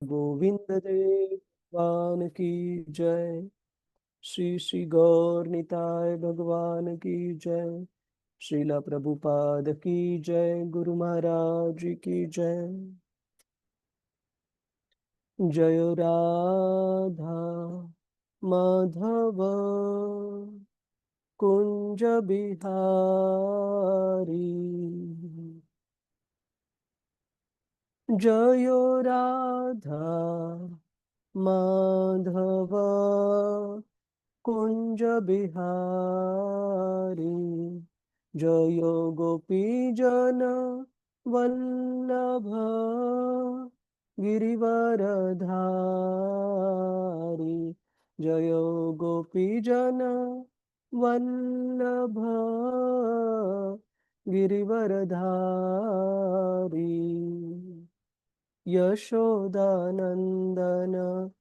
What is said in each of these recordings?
गोविंद देव भगवान की जय। श्री श्री गौर निताय भगवान की जय। श्रीला प्रभुपाद की जय। गुरु महाराज की जय। जय राधा माधव कुंज बिहारी। जय राधा माधव कुंज बिहारी। जय गोपी जन वल्लभ गिरिवरधारी। जय गोपी जन वल्लभ गिरिवरधारी। यशोदानंदन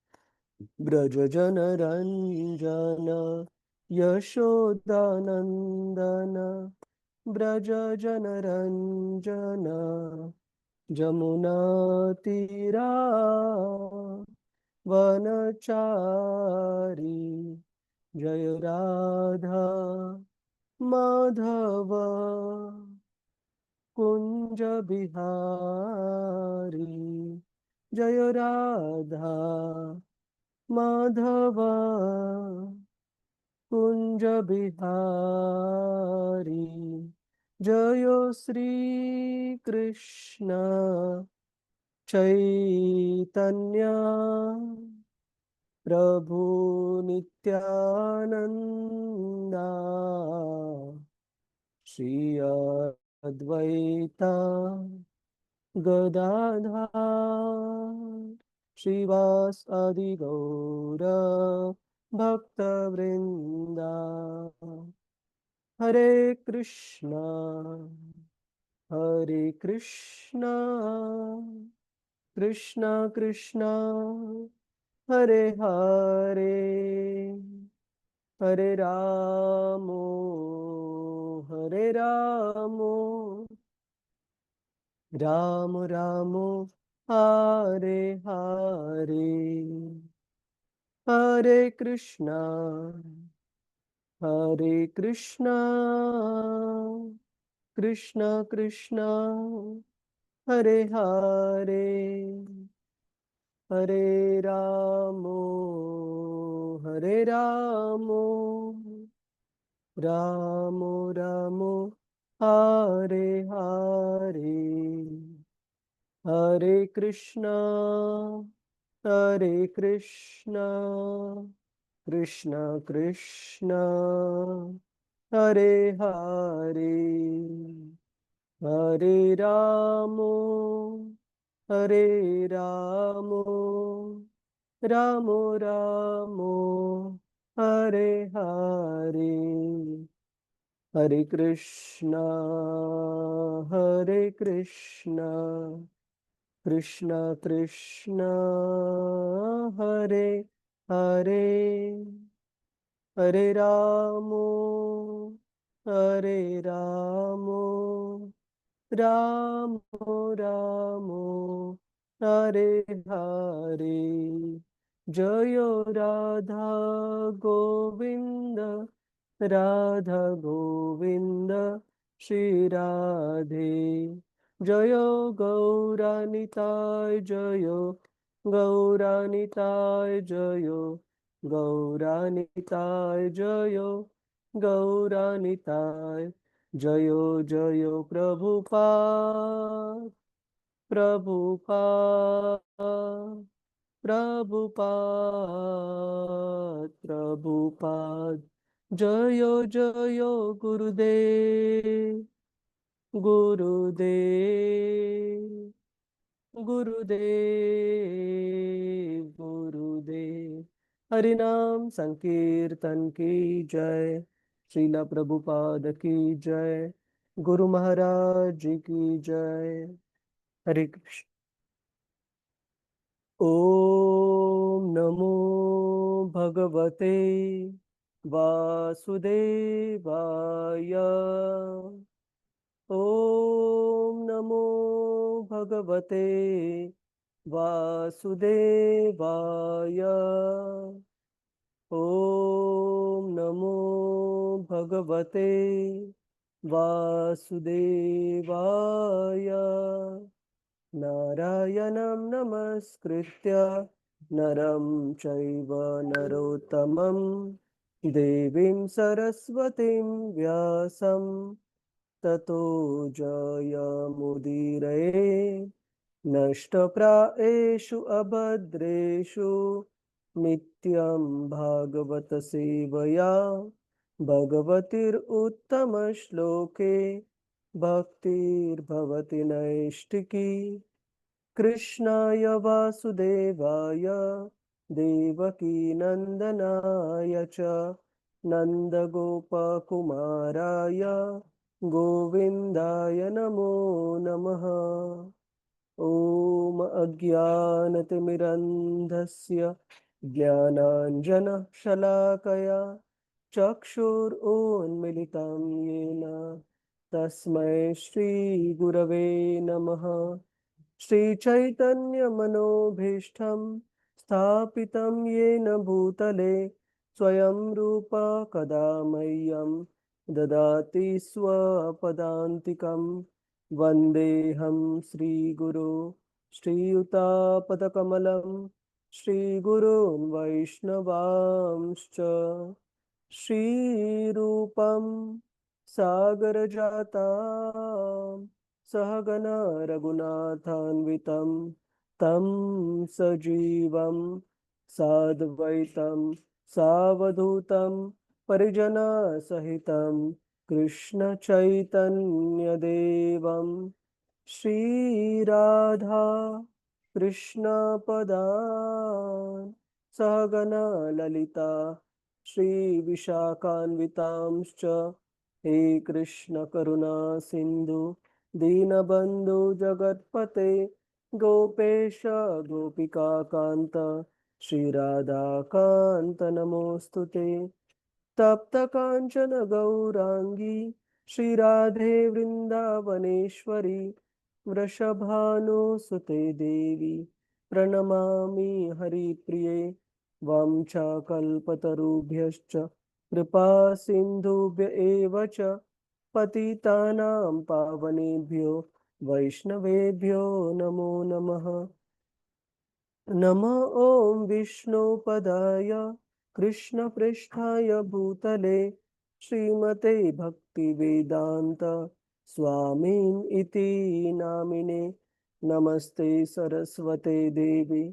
ब्रज जन रंजन। यशोदानंदन ब्रज जन रंजन। जमुना तीरा वनचारी। जय राधा माधव कुंज बिहारी। जय राधा माधव कुंज बिहारी। जयो श्री कृष्ण चैतन्य प्रभु नित्यानंदा। श्री अद्वैता गदाधर श्रीवास आदि गौर भक्त वृंदा। हरे कृष्णा हरे कृष्णा कृष्णा कृष्णा हरे हरे हरे रामो राम रामो हरे हरे। हरे कृष्णा कृष्णा कृष्णा हरे हरे हरे रामो रामो रामो हरे हरे। हरे कृष्णा कृष्णा कृष्णा हरे हरे हरे रामो रामो रामो हरे हरे। हरे कृष्णा कृष्णा कृष्णा हरे हरे हरे रामो रामो हरे हरे। जय राधा गोविंद राधा गोविंद श्री राधे। जय गौरानिताय जय गौरानिताय जय गौरानिताय जय गौरानिताय। जयो जयो प्रभुपाद प्रभुपाद प्रभुपाद। जयो जयो गुरुदेव गुरुदेव गुरुदेव। हरिनाम संकीर्तन की जय। श्रीला प्रभुपाद की जय। गुरु महाराज जी की जय। हरे कृष्ण। ओम नमो भगवते वासुदेवाय। ओम नमो भगवते वासुदेवाय। ॐ नमो भगवते वासुदेवाय। नारायणं नमस्कृत्य नरं चैव नरोत्तमं देवीं सरस्वतीं व्यासं ततो जयमुदीरये। नष्टप्रायेषु अभद्रेषु नित्यं भागवत सेवया भगवतीरुत्तमश्लोके भक्तिर्भवति नैष्टिकी। कृष्णाय वासुदेवाय देवकीनन्दनाय च नन्दगोपकुमाराय गोविन्दाय नमो नमः। ॐ अज्ञानतिमिरन्धस्य ज्ञानाञ्जनशलाकया चक्षुरुन्मिलितं येन तस्मै श्रीगुरवे नमः। श्रीचैतन्यमनोभीष्टं स्थापितं येन भूतले स्वयं रूप कदा मह्यं ददाति स्वपदान्तिकं। वन्देऽहं श्रीगुरो श्रीयुतापदकमलं श्रीगुरून् वैष्णवांश्च। श्रीरूपं सागरजातं सहगना रघुनाथान्वितं तं सजीवं साद्वैतं सावधूतं परिजनसहितं कृष्णचैतन्यदेवं श्रीराधा कृष्णपदान् सहगना ललिता श्रीविशाखान्वितांश्च। हे कृष्ण करुणा सिन्धु दीनबन्धु जगत्पते गोपेश गोपिकान्त श्रीराधाकान्त नमोऽस्तुते। तप्तकाञ्चन गौराङ्गी श्रीराधे वृन्दावनेश्वरी वृषभानुसुते देवी प्रणमामि हरिप्रिये। वाञ्छाकल्पतरुभ्यश्च कृपा सिन्धुभ्य एव च पतितानां पावनेभ्यो वैष्णवेभ्यो नमो नमः। नमो ॐ विष्णुपदाय कृष्णपृष्ठाय भूतले श्रीमते भक्तिवेदान्त स्वामिन् इति नामिने। नमस्ते सरस्वते देवी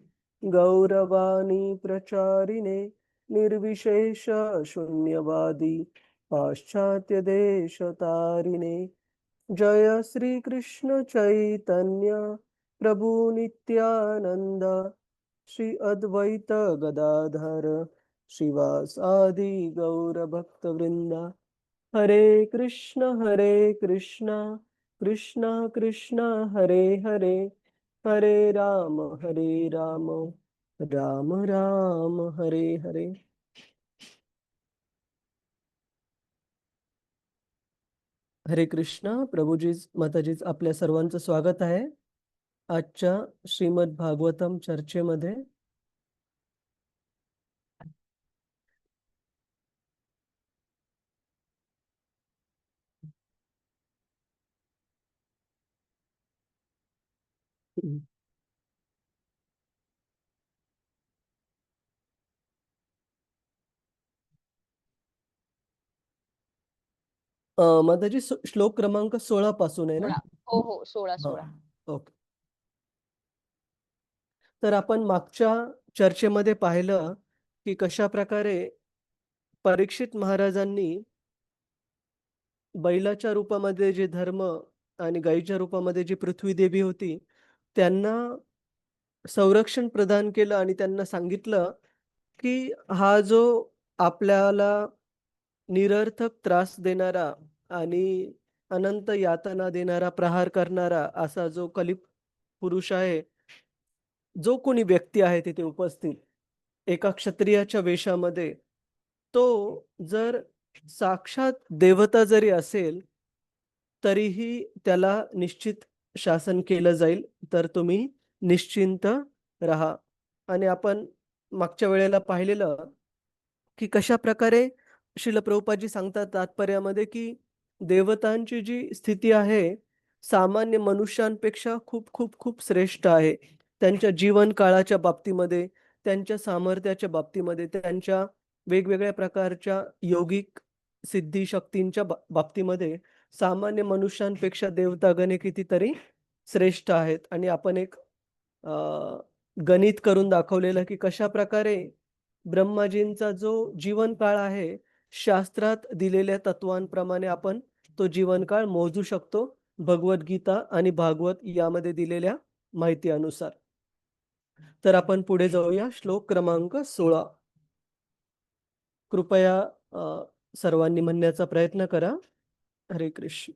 गौरवाणी प्रचारिणे निर्विशेष शून्यवादी पाश्चात्य देशतारिणे। जय श्री कृष्ण चैतन्य प्रभु नित्यानंद श्री अद्वैत गदाधर श्रीवासादि गौर भक्त वृंदा। हरे कृष्ण कृष्ण कृष्ण हरे हरे, हरे राम राम राम हरे हरे। हरे कृष्ण प्रभुजीज माताजीज आपल्या सर्वांचं स्वागत आहे आजच्या श्रीमद भागवतम चर्चेमध्ये। माताजी श्लोक क्रमांक 16 पासून आहे ना? हो हो 16 ओके। तर आपण मागच्या चर्चेमध्ये पाहिलं की कशा प्रकारे परीक्षित महाराजांनी बैलाच्या रूपामध्ये जे धर्म आणि गायीच्या रूपामध्ये जी पृथ्वी देवी होती त्यांना संरक्षण प्रदान केलं आणि त्यांना सांगितलं की हा जो आपल्याला निरर्थक त्रास देणारा आणि अनंत यातना देणारा प्रहार करणारा असा जो कलिप पुरुष आहे, जो कोणी व्यक्ती आहे तिथे उपस्थित एका क्षत्रियाच्या वेशामध्ये, तो जर साक्षात देवता जरी असेल तरीही त्याला निश्चित शासन केलं जाईल। तर तुम्ही निश्चिंत राहा. आणि आपण मागच्या वेळेला पाहिलेलं की कशा प्रकारे श्रील प्रभुपादजी सांगतात तात्पर्यामध्ये, की देवतांची जी स्थिती आहे, सामान्य मनुष्यांपेक्षा खूप खूप खूप श्रेष्ठ आहे. त्यांच्या जीवन काळाच्या बाबतीमध्ये, त्यांच्या सामर्थ्याच्या बाबतीमध्ये, त्यांच्या वेगवेगळ्या प्रकारच्या योगिक सिद्धी शक्तींच्या बाबतीमध्ये सामान्य मनुष्यांपेक्षा देवतागण हे कितीतरी श्रेष्ठ आहेत. आणि आपण एक अ, गणित करून दाखवलेलं, की कशाप्रकारे ब्रह्माजींचा जो जीवनकाळ आहे, शास्त्रात दिलेल्या तत्वांप्रमाणे आपण तो जीवनकाळ मोजू शकतो, भगवद्गीता आणि भागवत यामध्ये दिलेल्या माहिती अनुसार. तर आपण पुढे जाऊया. श्लोक क्रमांक 16. कृपया सर्वांनी म्हणण्याचा प्रयत्न करा. हरे कृष्ण.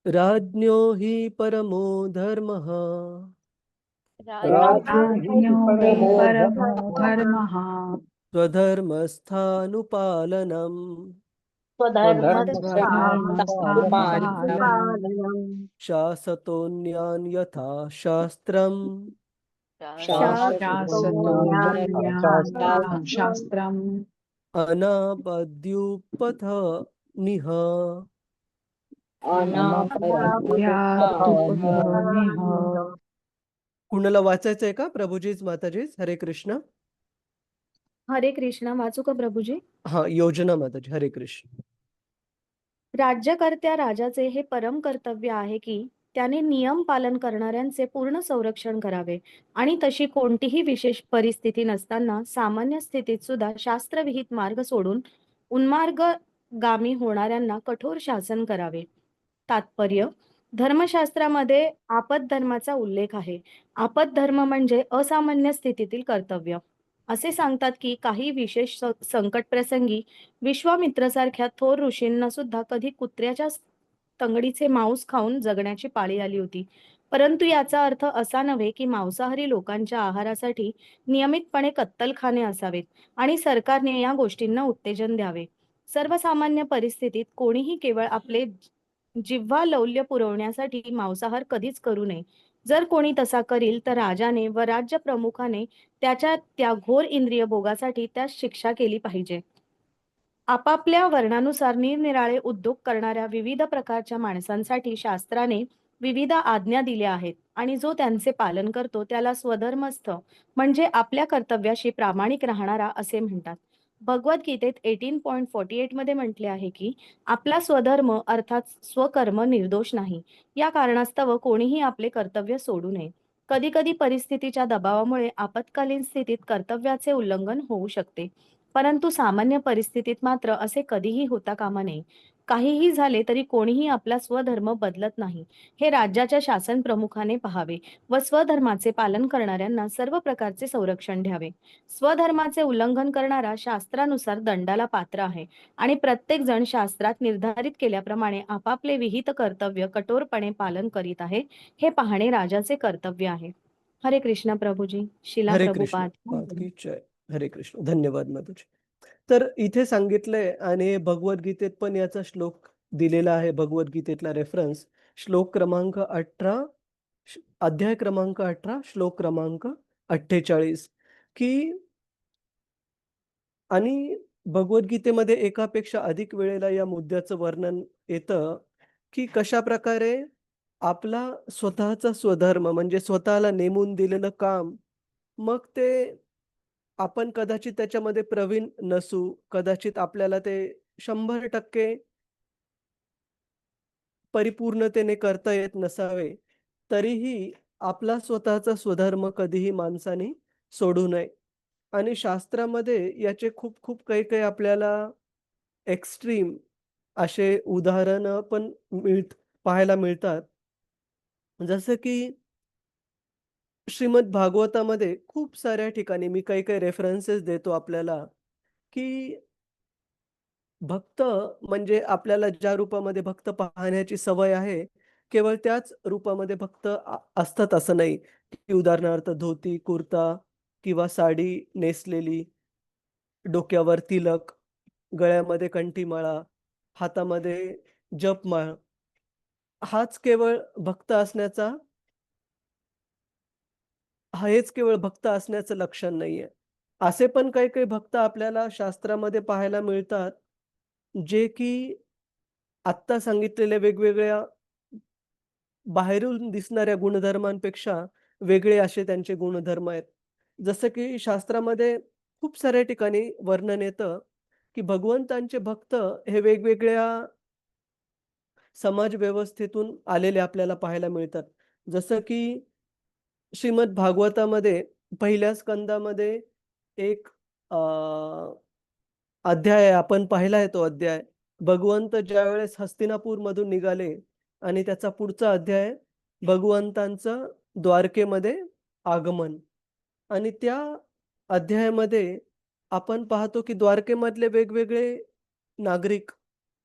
राज्ञो हि परमो धर्मः राज्ञो हि परमो धर्मः स्वधर्मस्थानुपालनम् स्वधर्मस्थानुपालनम् शासतोऽन्यान् यथा शास्त्रम् शासतो शास्त्रम् अनापद्युपथ निह. अनापद्यातुपनिः. कुणाला वाचायचंय का? प्रभुजीच, माताजीच? हरे कृष्ण. हरे कृष्ण. वाचू का प्रभूजी? हा, योजना माताजी. हरे कृष्ण. राज्यकर्त्या राजाचे हे परम कर्तव्य आहे की त्याने नियम पालन करणाऱ्यांचे पूर्ण संरक्षण करावे आणि तशी कोणतीही विशेष परिस्थिती नसताना सामान्य स्थितीत सुद्धा शास्त्रविहित मार्ग सोडून उन्मार्गगामी होणाऱ्यांना कठोर शासन करावे. तात्पर्य: धर्मशास्त्रामध्ये आपदधर्माचा उल्लेख आहे. आपदधर्म म्हणजे असामान्य स्थितीतील कर्तव्य. असे सांगतात की काही विशेष संकट प्रसंगी विश्वामित्रसारख्या थोर ऋषींना सुद्धा कधी कुत्र्याच्या तंगडीचे मांस खाऊन जगण्याची पाळी आली होती. परंतु याचा अर्थ असा नव्हे की मांसाहारी लोकांच्या आहारासाठी नियमितपणे कत्तलखाने असावेत आणि सरकारने या गोष्टींना उत्तेजन द्यावे. सर्वसामान्य परिस्थितीत कोणीही केवळ आपले जिव्हा लौल्य पुरवण्यासाठी मांसाहार कधीच करू नये. जर कोणी तसा करील तर राजाने व राज्य प्रमुखाने त्याच्या त्या घोर इंद्रिय भोगासाठी त्यास शिक्षा केली पाहिजे. आपापल्या वर्णानुसार निरनिराळे उद्योग करणाऱ्या विविध प्रकारच्या माणसांसाठी शास्त्राने विविध आज्ञा दिल्या आहेत आणि जो त्यांचे पालन करतो त्याला स्वधर्मस्थ म्हणजे आपल्या कर्तव्याशी प्रामाणिक राहणारा असे म्हणतात. भगवद्गीतेत 18.48 मध्ये म्हटले आहे की आपला स्वधर्म अर्थात स्वकर्म निर्दोष नाही. या कारणास्तव कोणीही आपले कर्तव्य सोडू नये. कधी कधी परिस्थितीच्या दबावामुळे आपत्कालीन स्थितीत कर्तव्याचे उल्लंघन होऊ शकते, परंतु सामान्य परिस्थितीत मात्र असे कधीही होता कामा नये. काहीही झाले तरी कोणीही आपला स्वधर्म बदलत नाही हे राज्याच्या शासन प्रमुखाने पाहावे व स्वधर्माचे पालन करणाऱ्यांना सर्व प्रकारचे संरक्षण द्यावे. स्वधर्माचे उल्लंघन करणारा शास्त्रानुसार दंडाला पात्र आहे आणि प्रत्येक जण शास्त्रात निर्धारित केल्याप्रमाणे आपापले विहित कर्तव्य कठोरपणे पालन करीत आहे हे पाहणे राजाचे कर्तव्य आहे. हरे कृष्ण प्रभूजी. शिला हरे कृष्ण. प्रभुपाद की जय. हरे कृष्ण. धन्यवाद माताजी. तर इथे सांगितलंय आणि भगवद्गीतेत पण याचा श्लोक दिलेला आहे. भगवद्गीतेतला रेफरन्स श्लोक क्रमांक 18, अध्याय क्रमांक 18, श्लोक क्रमांक 48 की आणि भगवद्गीतेमध्ये एकापेक्षा अधिक वेळेला या मुद्द्याचं वर्णन येतं की कशा प्रकारे आपला स्वतःचा स्वधर्म म्हणजे स्वतःला नेमून दिलेलं काम, मग ते आपण कदाचित त्याच्यामध्ये प्रवीण नसू, कदाचित आपल्याला ते 100% परिपूर्णतेने करता येत नसावे, तरीही आपला स्वतःचा स्वधर्म कधीही माणसाने सोडू नये. आणि शास्त्रामध्ये याचे खूप खूप काही काही आपल्याला एक्स्ट्रीम असे उदाहरणं पण पाहायला मिळतात. जसं की श्रीमद भागवतामध्ये खूप साऱ्या ठिकाणी मी काही काही रेफरन्सेस देतो आपल्याला, की भक्त म्हणजे आपल्याला ज्या रूपामध्ये भक्त पाहण्याची सवय आहे, केवळ त्याच रूपामध्ये भक्त असतात असं नाही. की उदाहरणार्थ धोती, कुर्ता किंवा साडी नेसलेली, डोक्यावर तिलक, गळ्यामध्ये कंठीमाळा हातामध्ये जपमाळ, हाच केवळ भक्त असण्याचा हेच केवळ भक्त असण्याचं लक्षण नाहीये. असे पण काही-काही भक्त आपल्याला शास्त्रामध्ये पाहायला मिळतात, जे की आत्ता सांगितलेल्या वेगवेगळ्या बाहेरून दिसणाऱ्या गुणधर्मांपेक्षा वेगळे असे त्यांचे गुणधर्म आहेत. जसं की शास्त्रामध्ये खूप साऱ्या ठिकाणी वर्णन येतं, की भगवंतांचे भक्त हे वेगवेगळ्या समाज व्यवस्थेतून आलेले आपल्याला पाहायला मिळतात. जसं की श्रीमद भागवतामध्ये पहिल्या स्कंदामध्ये एक अ, अध्याय आहे, आपण पाहिला आहे तो अध्याय. भगवंत ज्यावेळेस हस्तिनापूरमधून निघाले आणि त्याचा पुढचा अध्याय भगवंतांचं द्वारकेमध्ये आगमन. आणि त्या अध्यायामध्ये आपण पाहतो की द्वारकेमधले वेगवेगळे नागरिक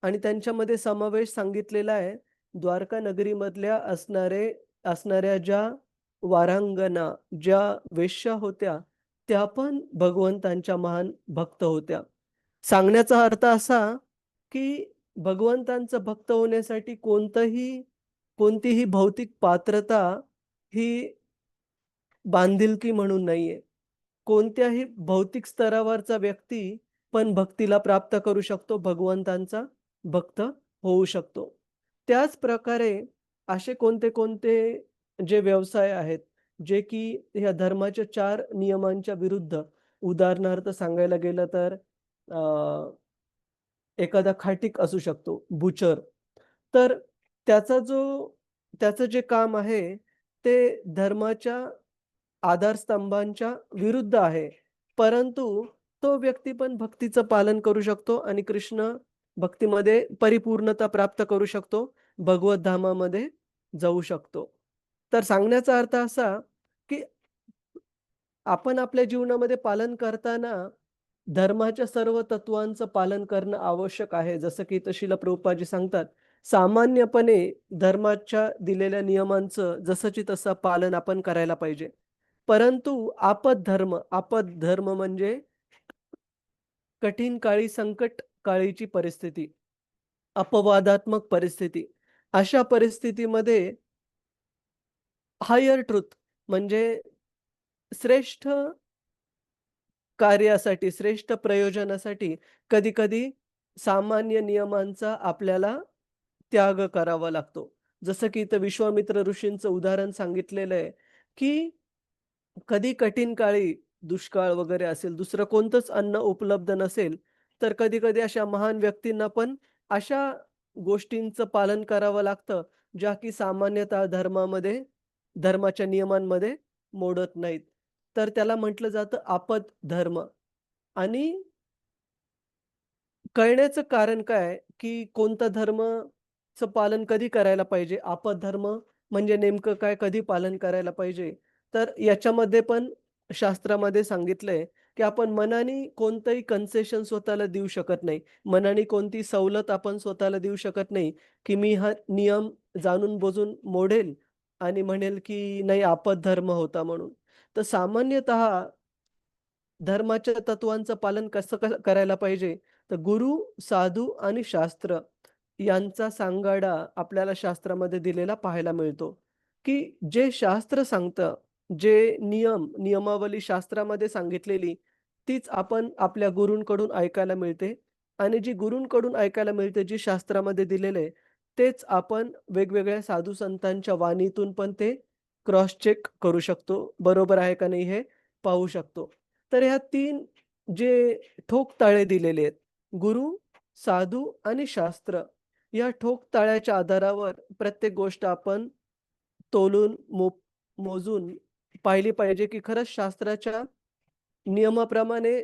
आणि त्यांच्यामध्ये समावेश सांगितलेला आहे. द्वारका नगरीमधल्या असणाऱ्या ज्या वारांगना, ज्या वेश्या होत्या, त्या पण भगवंतांच्या महान भक्त होत्या. सांगण्याचा अर्थ असा, की भगवंतांचं भक्त होण्यासाठी कोणतीही भौतिक पात्रता ही बांधिलकी म्हणून नाहीये. कोणत्याही भौतिक स्तरावरचा व्यक्ती पण भक्तीला प्राप्त करू शकतो, भगवंतांचा भक्त होऊ शकतो. त्याच प्रकारे असे कोणते-कोणते जे व्यवसाय आहेत, जे की ह्या धर्माच्या 4 नियमांच्या विरुद्ध, उदाहरणार्थ सांगायला गेलं तर अ, एखादा खाटीक असू शकतो, बुचर. तर त्याचा जो त्याचं जे काम आहे, ते धर्माच्या आधारस्तंभांच्या विरुद्ध आहे. परंतु तो व्यक्ती पण भक्तीचं पालन करू शकतो आणि कृष्ण भक्तीमध्ये परिपूर्णता प्राप्त करू शकतो. भगवत धामामध्ये जाऊ शकतो. तर सांगण्याचा अर्थ असा, की आपण आपल्या जीवनामध्ये पालन करताना धर्माच्या सर्व तत्वांचं पालन करणं आवश्यक आहे. जसं की इथं श्रील प्रभुपादजी सांगतात, सामान्यपणे धर्माच्या दिलेल्या नियमांचं जसंच्या तसं पालन आपण करायला पाहिजे. परंतु आपद धर्म म्हणजे कठीण काळी, संकट काळीची परिस्थिती, अपवादात्मक परिस्थिती. अशा परिस्थितीमध्ये हायर ट्रुथ म्हणजे श्रेष्ठ कार्यासाठी, श्रेष्ठ प्रयोजनासाठी कधी-कधी सामान्य नियमांचा आपल्याला त्याग करावा लागतो. जसं की इथं विश्वामित्र ऋषींचं उदाहरण सांगितलेलं आहे, की कधी कठीण काळी दुष्काळ वगैरे असेल, दुसरं कोणतंच अन्न उपलब्ध नसेल, तर कधी-कधी अशा महान व्यक्तींना पण अशा गोष्टींचं पालन करावं लागतं, ज्या की सामान्यतः धर्माच्या नियमांमध्ये मोडत नाहीत. तर त्याला म्हटलं जातं आपद धर्म. आणि कळण्याचं कारण काय आहे, की कोणता धर्मचं पालन कधी करायला पाहिजे? आपद्धर्म म्हणजे नेमकं काय? कधी पालन करायला पाहिजे? तर याच्यामध्ये पण शास्त्रामध्ये सांगितलंय, की आपण मनाने कोणतंही कन्सेशन स्वतःला देऊ शकत नाही. मनाने कोणती सवलत आपण स्वतःला देऊ शकत नाही, की मी हा नियम जाणून-बुजून मोडेल आणि म्हणेल, की नाही आपद्धर्म होता म्हणून. तर सामान्यतः धर्माच्या तत्वांचं पालन कसं करायला पाहिजे? तर गुरु, साधू आणि शास्त्र यांचा सांगाडा आपल्याला शास्त्रामध्ये दिलेला पाहायला मिळतो, की जे शास्त्र सांगतं, जे नियमावली शास्त्रामध्ये सांगितलेली, तीच आपण आपल्या गुरूंकडून ऐकायला मिळते आणि जी गुरूंकडून ऐकायला मिळते, जी शास्त्रामध्ये दिलेलं आहे, तेच आपण वेगवेगळ्या साधू संतांच्या वाणीतून पण ते क्रॉस चेक करू शकतो. बरोबर आहे का नाही हे पाहू शकतो. तर ह्या 3 जे ठोक ताळे दिलेले आहेत, गुरु, साधू आणि शास्त्र. या ठोक ताळ्याच्या आधारावर प्रत्येक गोष्ट आपण तोलून, मोजून पाहिली पाहिजे, की खरंच शास्त्राच्या नियमाप्रमाणे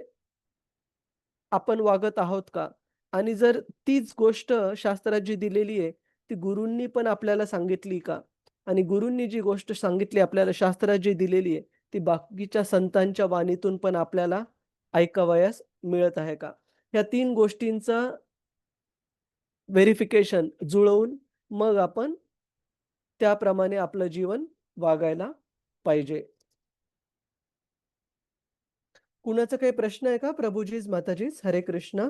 आपण वागत आहोत का? आणि जर तीच गोष्ट शास्त्रात जी दिलेली आहे, ती गुरूंनी पण आपल्याला सांगितली का? आणि गुरूंनी जी गोष्ट सांगितली आपल्याला शास्त्रात जी दिलेली आहे, ती बाकीच्या संतांच्या वाणीतून पण आपल्याला ऐकावयास मिळत आहे का? ह्या 3 गोष्टींचं व्हेरिफिकेशन जुळवून मग आपण त्याप्रमाणे आपलं जीवन वागायला पाहिजे. कुणाचा काही प्रश्न आहे का? प्रभुजीज, माताजीज, हरे कृष्ण.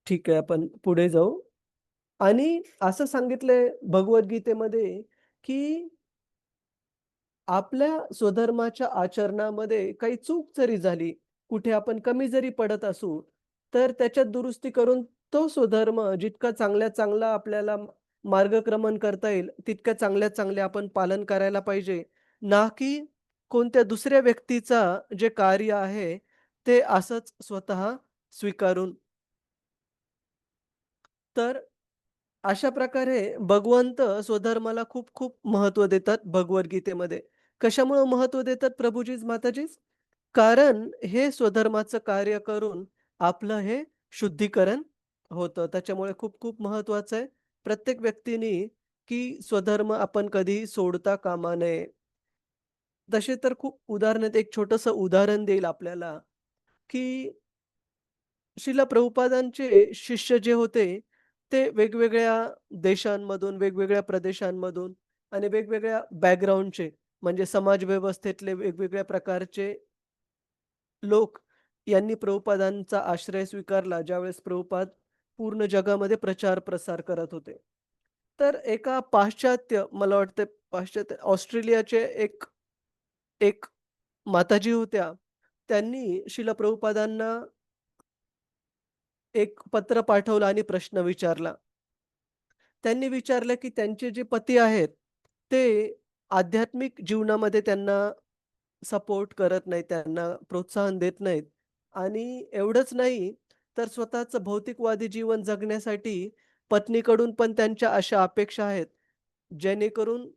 ठीक आहे, आपण पुढे जाऊ. आणि असं सांगितलंय भगवद्गीतेमध्ये, की आपल्या स्वधर्माच्या आचरणामध्ये काही चूक जरी झाली, कुठे आपण कमी जरी पडत असू, तर त्याच्यात दुरुस्ती करून तो स्वधर्म जितका चांगल्यात चांगला आपल्याला मार्गक्रमण करता येईल, तितक्या चांगल्यात चांगले आपण पालन करायला पाहिजे. ना की कोणत्या दुसऱ्या व्यक्तीचा जे कार्य आहे, ते असंच स्वतः स्वीकारून. तर अशा प्रकारे भगवंत स्वधर्माला खूप खूप महत्त्व देतात भगवद्गीतेमध्ये. कशामुळं महत्त्व देतात प्रभूजीच, माताजीच? कारण हे स्वधर्माचं कार्य करून आपलं हे शुद्धीकरण होतं. त्याच्यामुळे खूप खूप महत्त्वाचं आहे प्रत्येक व्यक्तीने, की स्वधर्म आपण कधीही सोडता कामा नये. तसे तर खूप उदाहरण आहेत. एक छोटंसं उदाहरण देईल आपल्याला, की श्रील प्रभुपादांचे शिष्य जे होते, ते वेगवेगळ्या देशांमधून, वेगवेगळ्या प्रदेशांमधून आणि वेगवेगळ्या बॅकग्राऊंडचे, म्हणजे समाज व्यवस्थेतले वेगवेगळ्या प्रकारचे लोक यांनी प्रभुपादांचा आश्रय स्वीकारला, ज्यावेळेस प्रभुपाद पूर्ण जगामध्ये प्रचार-प्रसार करत होते. तर एका पाश्चात्य, मला वाटतं पाश्चात्य ऑस्ट्रेलियाचे एक एक माताजी होत्या. त्यांनी श्रील प्रभुपादांना एक पत्र पाठवलं आणि प्रश्न विचारला. त्यांनी विचारलं, की त्यांचे जे पती आहेत, ते आध्यात्मिक जीवनामध्ये त्यांना सपोर्ट करत नाहीत, त्यांना प्रोत्साहन देत नाहीत आणि एवढंच नाही, तर स्वतःचं भौतिकवादी जीवन जगण्यासाठी पत्नीकडून पण त्यांच्या अशा अपेक्षा आहेत, जेणेकरून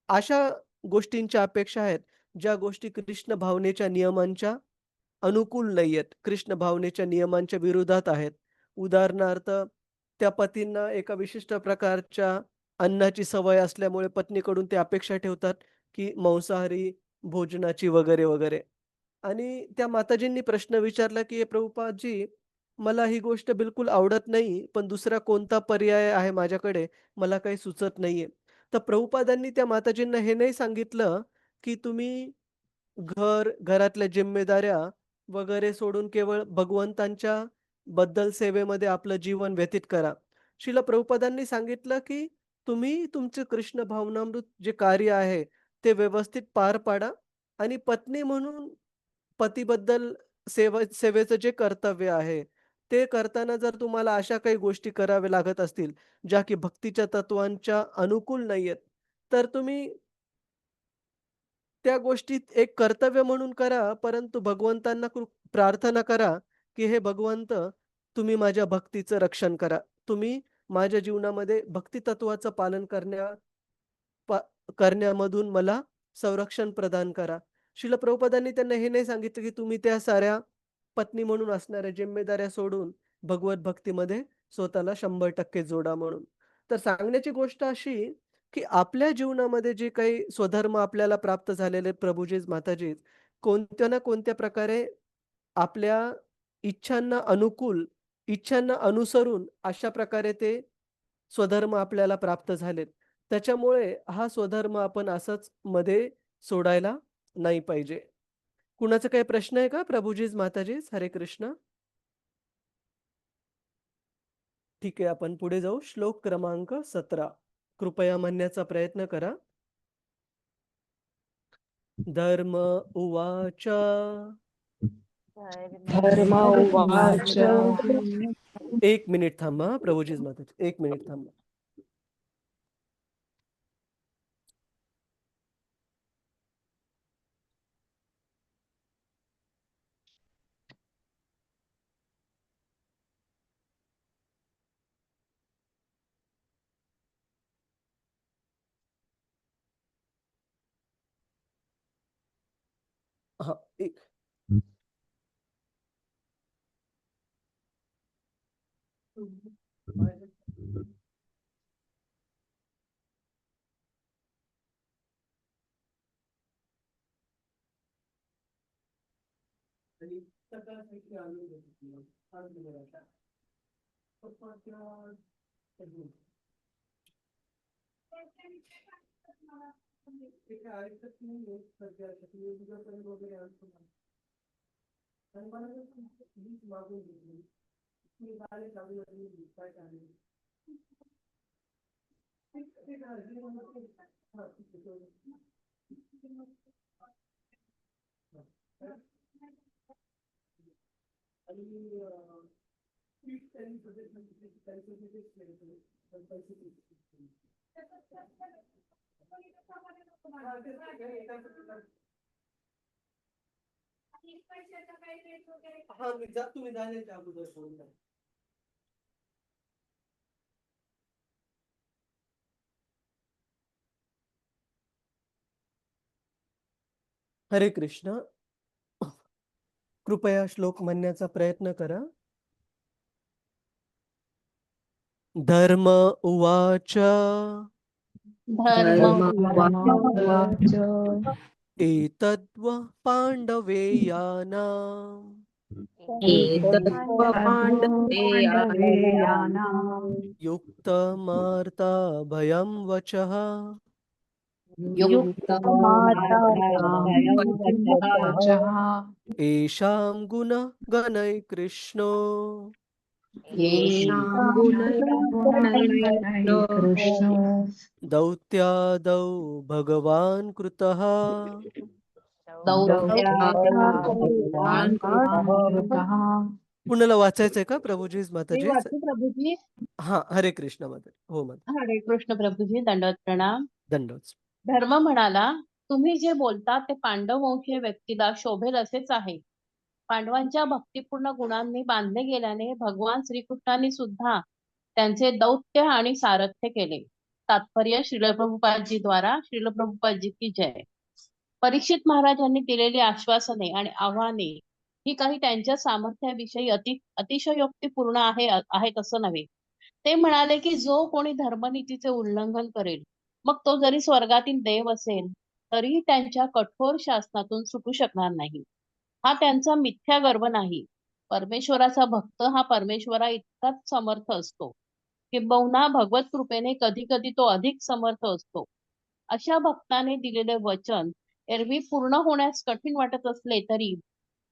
अशा गोष्टींच्या अपेक्षा आहेत, ज्या गोष्टी कृष्ण भावनेच्या नियमांच्या अनुकूल नाहीयेत. कृष्ण भावनेच्या नियमांच्या विरोधात आहेत. उदाहरणार्थ, त्या पतींना एका विशिष्ट प्रकारच्या अन्नाची सवय असल्यामुळे पत्नीकडून ते अपेक्षा ठेवतात, की मांसाहारी भोजनाची वगैरे, वगैरे. आणि त्या माताजींनी प्रश्न विचारला, की "हे प्रभुपादजी, मला ही गोष्ट बिलकुल आवडत नाही, पण दुसरा कोणता पर्याय आहे माझ्याकडे? मला काही सुचत नाहीये." तर प्रभुपादांनी त्या माताजींना हे नाही सांगितलं, की तुम्ही घरातल्या जिम्मेदाऱ्या वगैरे सोडून केवळ भगवंतांच्या बद्दल सेवेमध्ये आपलं जीवन व्यतीत करा. श्रील प्रभुपादांनी सांगितलं, की तुम्ही तुमचे कृष्ण भावनामृत जे कार्य आहे, ते व्यवस्थित पार पाडा आणि पत्नी म्हणून पतीबद्दल सेवेचं जे कर्तव्य आहे, ते करताना जर तुम्हाला अशा काही गोष्टी कराव्या लागत असतील, ज्या की भक्तीच्या तत्त्वांच्या अनुकूल नाहीयेत, तर तुम्ही त्या गोष्टीत एक कर्तव्य म्हणून करा, परंतु भगवंतांना प्रार्थना करा, की "हे भगवंत, तुम्ही माझ्या भक्तीचं रक्षण करा. तुम्ही माझ्या जीवनामध्ये भक्ती तत्त्वाचं पालन प करण्यामधून मला संरक्षण प्रदान करा." श्रील प्रभुपादांनी त्यांना हे नाही सांगितलं, की तुम्ही त्या साऱ्या पत्नी म्हणून असणाऱ्या जिम्मेदाऱ्या सोडून भगवत भक्तीमध्ये स्वतःला 100% जोडा म्हणून. तर सांगण्याची गोष्ट अशी, की आपल्या जीवनामध्ये जे काही स्वधर्म आपल्याला प्राप्त झालेले प्रभूजीच, माताजीच, कोणत्या ना कोणत्या प्रकारे आपल्या इच्छांना अनुकूल, इच्छांना अनुसरून अशा प्रकारे ते स्वधर्म आपल्याला प्राप्त झालेत. त्याच्यामुळे हा स्वधर्म आपण असाच मध्ये सोडायला नाही पाहिजे. कुणाचा काही प्रश्न आहे का प्रभुजीच, माताजीच? हरे कृष्ण. ठीक आहे, आपण पुढे जाऊ. श्लोक क्रमांक 17. कृपया म्हणण्याचा प्रयत्न करा. धर्म उवाच. धर्म उवाच. एक मिनिट थांबा प्रभुजीच, माताजी. एक मिनिट थांबा. हां, एक आणि सकाळसाठी आणून देतो. आणून देतो. पप्पाच्या ते काय ऐकत नाहीये सध्या. तुम्ही उद्यापर्यंत वगैरे आणतो ना. आणि मला वीज मागून घेतली. तुम्ही जाण्याच्या अगोदर फोन करा. हरे कृष्ण. कृपया श्लोक म्हणण्याचा प्रयत्न करा. धर्म उवाच धर्म उवाच एतद्व पाण्डवेयानां पाण्डवेयानां युक्तमार्ता भयं वचः युक्तमार्ता वचः येषां गुणः गणैः कृष्णो येषां गुणैः कृष्णो दौत्यादौ भगवान् कृतः दौत्यान् कृतः. कुणाला वाचायचंय का प्रभुजी मी माताजी? वाचू प्रभूजी. हा, हरे कृष्ण माता. हो माता. हरे कृष्ण प्रभूजी, दंडवत प्रणाम. दंडवत. धर्म म्हणाला, तुम्ही जे बोलता ते पांडववंशीय व्यक्तीला शोभेल असेच आहे. पांडवांच्या भक्तिपूर्ण गुणांनी बांधले गेल्याने भगवान श्रीकृष्णांनी सुद्धा त्यांचे दौत्य आणि सारथ्य केले. तात्पर्य श्रील प्रभुपादजी द्वारा श्रील प्रभुपादजी की जय. परीक्षित महाराजांनी दिलेली आश्वासने आणि आव्हाने ही काही त्यांच्या सामर्थ्याविषयी अतिशयोक्तीपूर्ण आहेत असं नव्हे. ते म्हणाले की जो कोणी धर्मनीतीचे उल्लंघन करेल, मग तो जरी स्वर्गातील देव असेल तरीही त्यांच्या कठोर शासनातून सुटू शकणार नाही. हा त्यांचा मिथ्या गर्व नाही. परमेश्वराचा भक्त हा परमेश्वरा इतकाच समर्थ असतो. किंबहुना भगवत कृपेने कधी कधी तो अधिक समर्थ असतो. अशा भक्ताने दिलेले वचन एरवी पूर्ण होण्यास कठीण वाटत असले तरी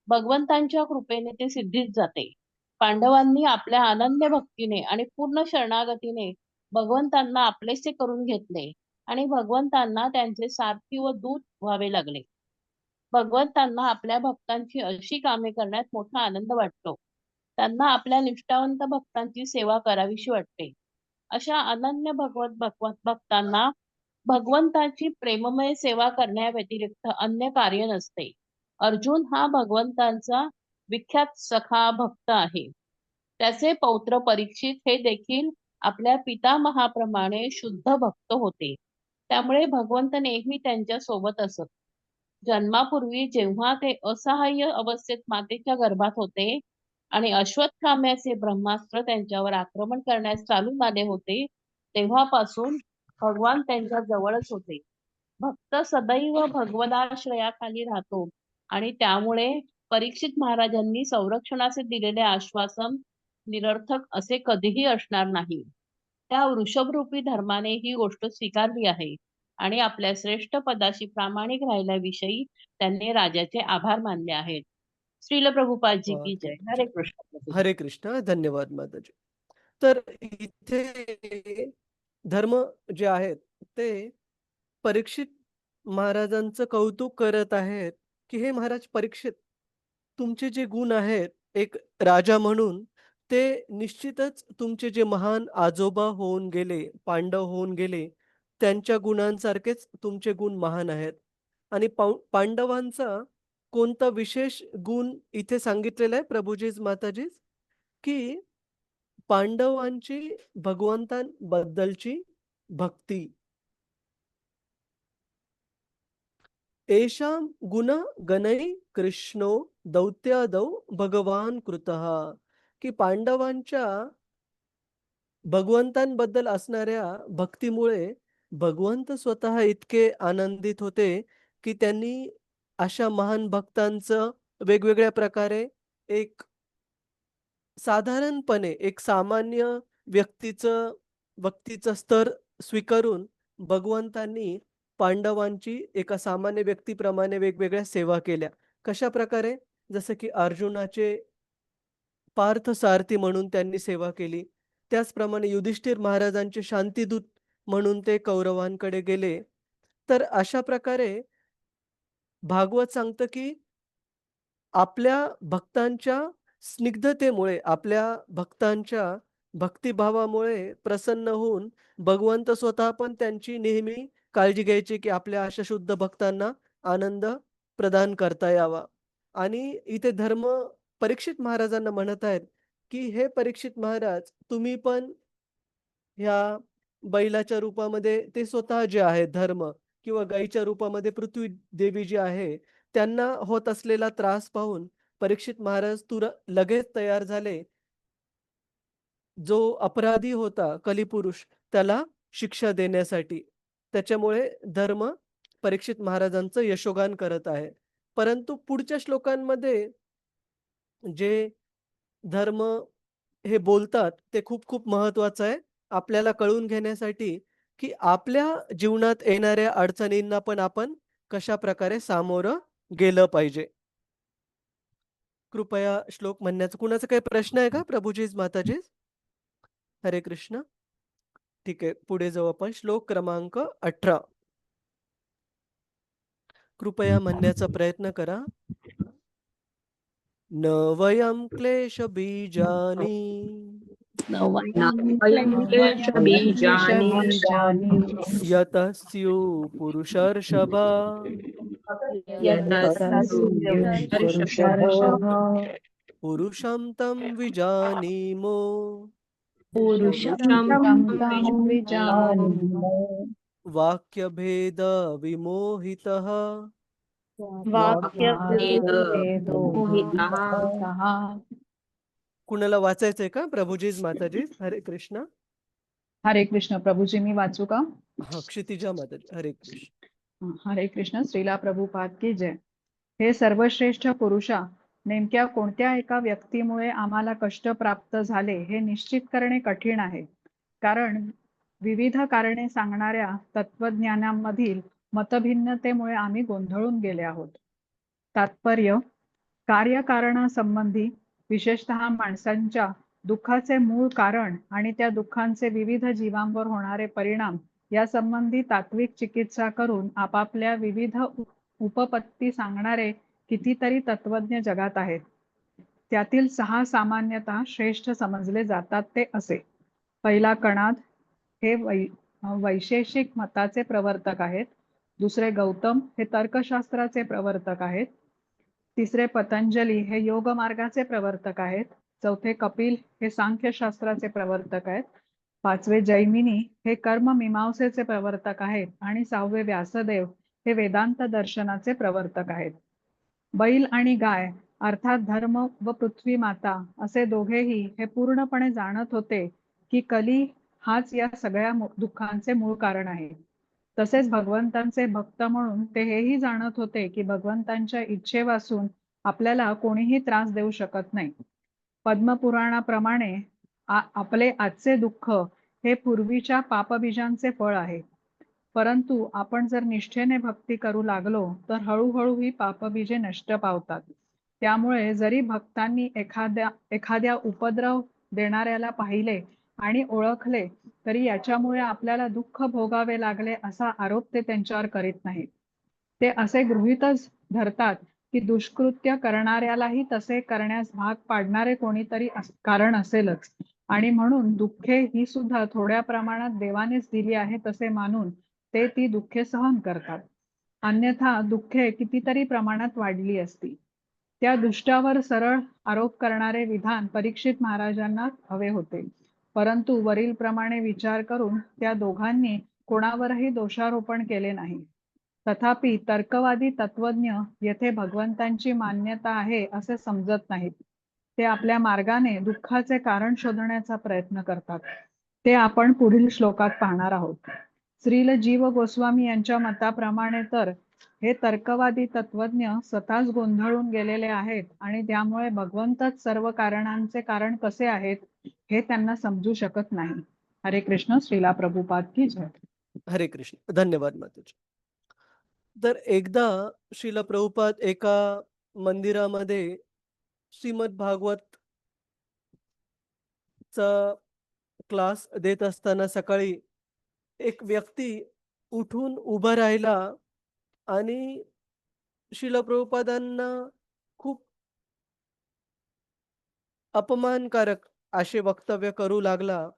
भगवंतांच्या कृपेने ते सिद्धीच जाते. पांडवांनी आपल्या अनन्य भक्तीने आणि पूर्ण शरणागतीने भगवंतांना आपलेसे करून घेतले आणि भगवंतांना त्यांचे सारथी व दूत व्हावे लागले. भगवंतांना आपल्या भक्तांची अशी कामे करण्यात मोठा आनंद वाटतो. त्यांना आपल्या निष्ठावंत भक्तांची सेवा करावीशी वाटते. अशा अनन्य भगवत भक्तांना भगवंताची प्रेममय सेवा करण्याव्यतिरिक्त अन्य कार्य नसते. अर्जुन हा भगवंतांचा विख्यात सखा भक्त आहे. त्याचे पौत्र परीक्षित हे देखील आपल्या पितामहाप्रमाणे शुद्ध भक्त होते. त्यामुळे भगवंत नेहमी त्यांच्या सोबत असत. जन्मापूर्वी जेव्हा ते असहाय्य अवस्थेत मातेच्या गर्भात होते आणि अश्वत्थाम्याचे ब्रह्मास्त्र त्यांच्यावर आक्रमण करण्यास चालून आले होते, तेव्हापासून भगवान त्यांच्या जवळच होते. भक्त सदैव भगवदाश्रयाखाली राहतो आणि त्यामुळे परीक्षित महाराजांनी संरक्षणाचे दिलेले आश्वासन निरर्थक असे कधीही असणार नाही. त्या वृषभरूपी धर्माने ही गोष्ट स्वीकारली आहे आणि आपल्या श्रेष्ठ पदाशी प्रामाणिक राहिल्याविषयी त्यांनी राजाचे आभार मानले आहेत. श्रील प्रभुपादजी की जय. हरे कृष्ण. हरे कृष्ण. धन्यवाद माताजी. तर इथे धर्म जे आहेत ते परीक्षित महाराजांचं कौतुक करत आहेत की हे महाराज परीक्षित, तुमचे जे गुण आहेत एक राजा म्हणून ते निश्चितच तुमचे जे महान आजोबा होऊन गेले, पांडव होऊन गेले, त्यांच्या गुणांसारखेच तुमचे गुण महान आहेत. आणि पांडवांचा कोणता विशेष गुण इथे सांगितलेला आहे प्रभुजीज माताजीज, की पांडवांची भगवंतांबद्दलची भक्ती. येषां गुण गणै कृष्णो दौत्यादौ भगवान कृतः, की पांडवांच्या भगवंतांबद्दल असणाऱ्या भक्तीमुळे भगवंत स्वतः इतके आनंदित होते की त्यांनी अशा महान भक्तांचं वेगवेगळ्या प्रकारे एक साधारणपणे एक सामान्य व्यक्तीचं स्तर स्वीकारून भगवंतांनी पांडवांची एका सामान्य व्यक्तीप्रमाणे वेगवेगळ्या सेवा केल्या. कशा प्रकारे? जसं की अर्जुनाचे पार्थ सारथी म्हणून त्यांनी सेवा केली. त्याचप्रमाणे युधिष्ठिर महाराजांचे शांतीदूत म्हणून ते कौरवांकडे गेले. तर अशा प्रकारे भागवत सांगतं की आपल्या भक्तांच्या स्निग्धतेमुळे, आपल्या भक्तांच्या भक्तिभावामुळे प्रसन्न होऊन भगवंत स्वतः पण त्यांची नेहमी काळजी घ्यायची की आपल्या अशा शुद्ध भक्तांना आनंद प्रदान करता यावा. आणि इथे धर्म परीक्षित महाराजांना म्हणत आहेत की हे परीक्षित महाराज, तुम्ही पण ह्या बैलाच्या रूपामध्ये ते स्वतः जे आहे धर्म, किंवा गायीच्या रूपामध्ये पृथ्वी देवी जी आहे, त्यांना होत असलेला त्रास पाहून परीक्षित महाराज लगेच तयार झाले. जो अपराधी होता कलिपुरुष, त्याला शिक्षा देण्यासाठी. त्याच्यामुळे धर्म परीक्षित महाराजांचं यशोगान करत आहे. परंतु पुढच्या श्लोकांमध्ये जे धर्म हे बोलतात ते खूप खूप महत्वाचं आहे आपल्याला कळून घेण्यासाठी, की आपल्या जीवनात येणाऱ्या अडचणींना पण आपण कशा प्रकारे सामोरं गेलं पाहिजे. कृपया श्लोक म्हणण्याचा कुणाचा काही प्रश्न आहे का प्रभुजीज माताजीज? हरे कृष्ण. ठीक आहे, पुढे जाऊ आपण. श्लोक क्रमांक 18. कृपया म्हणण्याचा प्रयत्न करा. न वयं क्लेश बीजानि वयं क्लेशबीजानि यतः स्युः पुरुषर्षभा यतस्तु पुरुषर्षभ पुरुषं तं विजानीमो पुरुषं तं विजानीमो वाक्यभेद विमोहितः वाक्यभेदो मोहितः कुणाला वाचायचंय का प्रभुजीज माताजीज? हरे कृष्ण. हरे कृष्ण. प्रभूजी मी वाचू का? हा, क्षितिजा माताजी. हरे कृष्ण. हरे कृष्ण. श्रीला प्रभुपाद की जय. हे सर्वश्रेष्ठ पुरुषा, नेमक्या कोणत्या एका व्यक्तीमुळे आम्हाला कष्ट प्राप्त झाले हे निश्चित करणे कठीण आहे. कारण विविध कारणे सांगणाऱ्या तत्वज्ञानांमधील मतभिन्नतेमुळे आम्ही गोंधळून गेले आहोत. तात्पर्य: कार्यकारणासंबंधी, विशेषतः माणसांच्या दुःखाचे मूळ कारण आणि त्या दुःखांचे विविध जीवांवर होणारे परिणाम यासंबंधी तात्विक चिकित्सा करून आपापल्या विविध उपपत्ती सांगणारे कितीतरी तत्वज्ञ जगात आहेत. त्यातील 6 सामान्यतः श्रेष्ठ समजले जातात ते असे. पहिला कणाद, हे वैशेषिक मताचे प्रवर्तक आहेत. दुसरे गौतम, हे तर्कशास्त्राचे प्रवर्तक आहेत. तिसरे पतंजली, हे योग मार्गाचे प्रवर्तक आहेत. चौथे कपिल, हे सांख्यशास्त्राचे प्रवर्तक आहेत. पाचवे जैमिनी, हे कर्म मीमांसेचे प्रवर्तक आहेत. आणि 6वे व्यासदेव, हे वेदांत दर्शनाचे प्रवर्तक आहेत. बैल आणि गाय अर्थात धर्म व पृथ्वी माता असे दोघेही हे पूर्णपणे जाणत होते की कली हाच या सगळ्या दुःखांचे मूळ कारण आहे. तसेच भगवंतांचे भक्त म्हणून ते हेही जाणत होते की भगवंतांच्या इच्छेवासून आपल्याला कोणीही त्रास देऊ शकत नाही. पद्मपुराणाप्रमाणे आपले आजचे दुःख हे पूर्वीच्या पापबीजांचे फळ आहे. परंतु आपण जर निष्ठेने भक्ती करू लागलो तर हळूहळू ही पापबीजे नष्ट पावतात. त्यामुळे जरी भक्तांनी एखाद्या उपद्रव देणाऱ्याला पाहिले आणि ओळखले तरी याच्यामुळे आपल्याला दुःख भोगावे लागले असा आरोप ते त्यांच्यावर करीत नाहीत. ते असे गृहीतच धरतात की दुष्कृत्य करणाऱ्यालाही तसे करण्यास भाग पाडणारे कोणीतरी कारण असेलच आणि म्हणून दुःखे ही सुद्धा थोड्या प्रमाणात देवानेच दिली आहेत असे मानून ते ती दुःखे सहन करतात. अन्यथा दुःखे कितीतरी प्रमाणात वाढली असती. त्या दुष्टावर सरळ आरोप करणारे विधान परीक्षित महाराजांना हवे होते. परंतु वरील प्रमाणे विचार करून त्या दोघांनी कोणावरही दोषारोपण केले नाही. तथापि तर्कवादी तत्वज्ञ येथे भगवंतांची मान्यता आहे असे समजत नाहीत. ते आपल्या मार्गाने दुःखाचे कारण शोधण्याचा प्रयत्न करतात. ते आपण पुढील श्लोकात पाहणार आहोत. श्रील जीव गोस्वामी यांच्या मताप्रमाणे तर हे तर्कवादी तत्वज्ञ स्वतःच गोंधळून गेलेले आहेत आणि त्यामुळे भगवंतच सर्व कारणांचे कारण कसे आहेत हे त्यांना समजू शकत नाही. हरे कृष्ण. श्रीला प्रभुपाद की जय. हरे कृष्ण. धन्यवाद माताजी. तर एकदा श्रीला प्रभुपाद एका मंदिरामध्ये श्रीमद भागवत क्लासचा क्लास देत असताना सकाळी एक व्यक्ती उठून उभा राहिला आणि श्रील प्रभुपादांना खूप अपमानकारक असे वक्तव्य करू लागला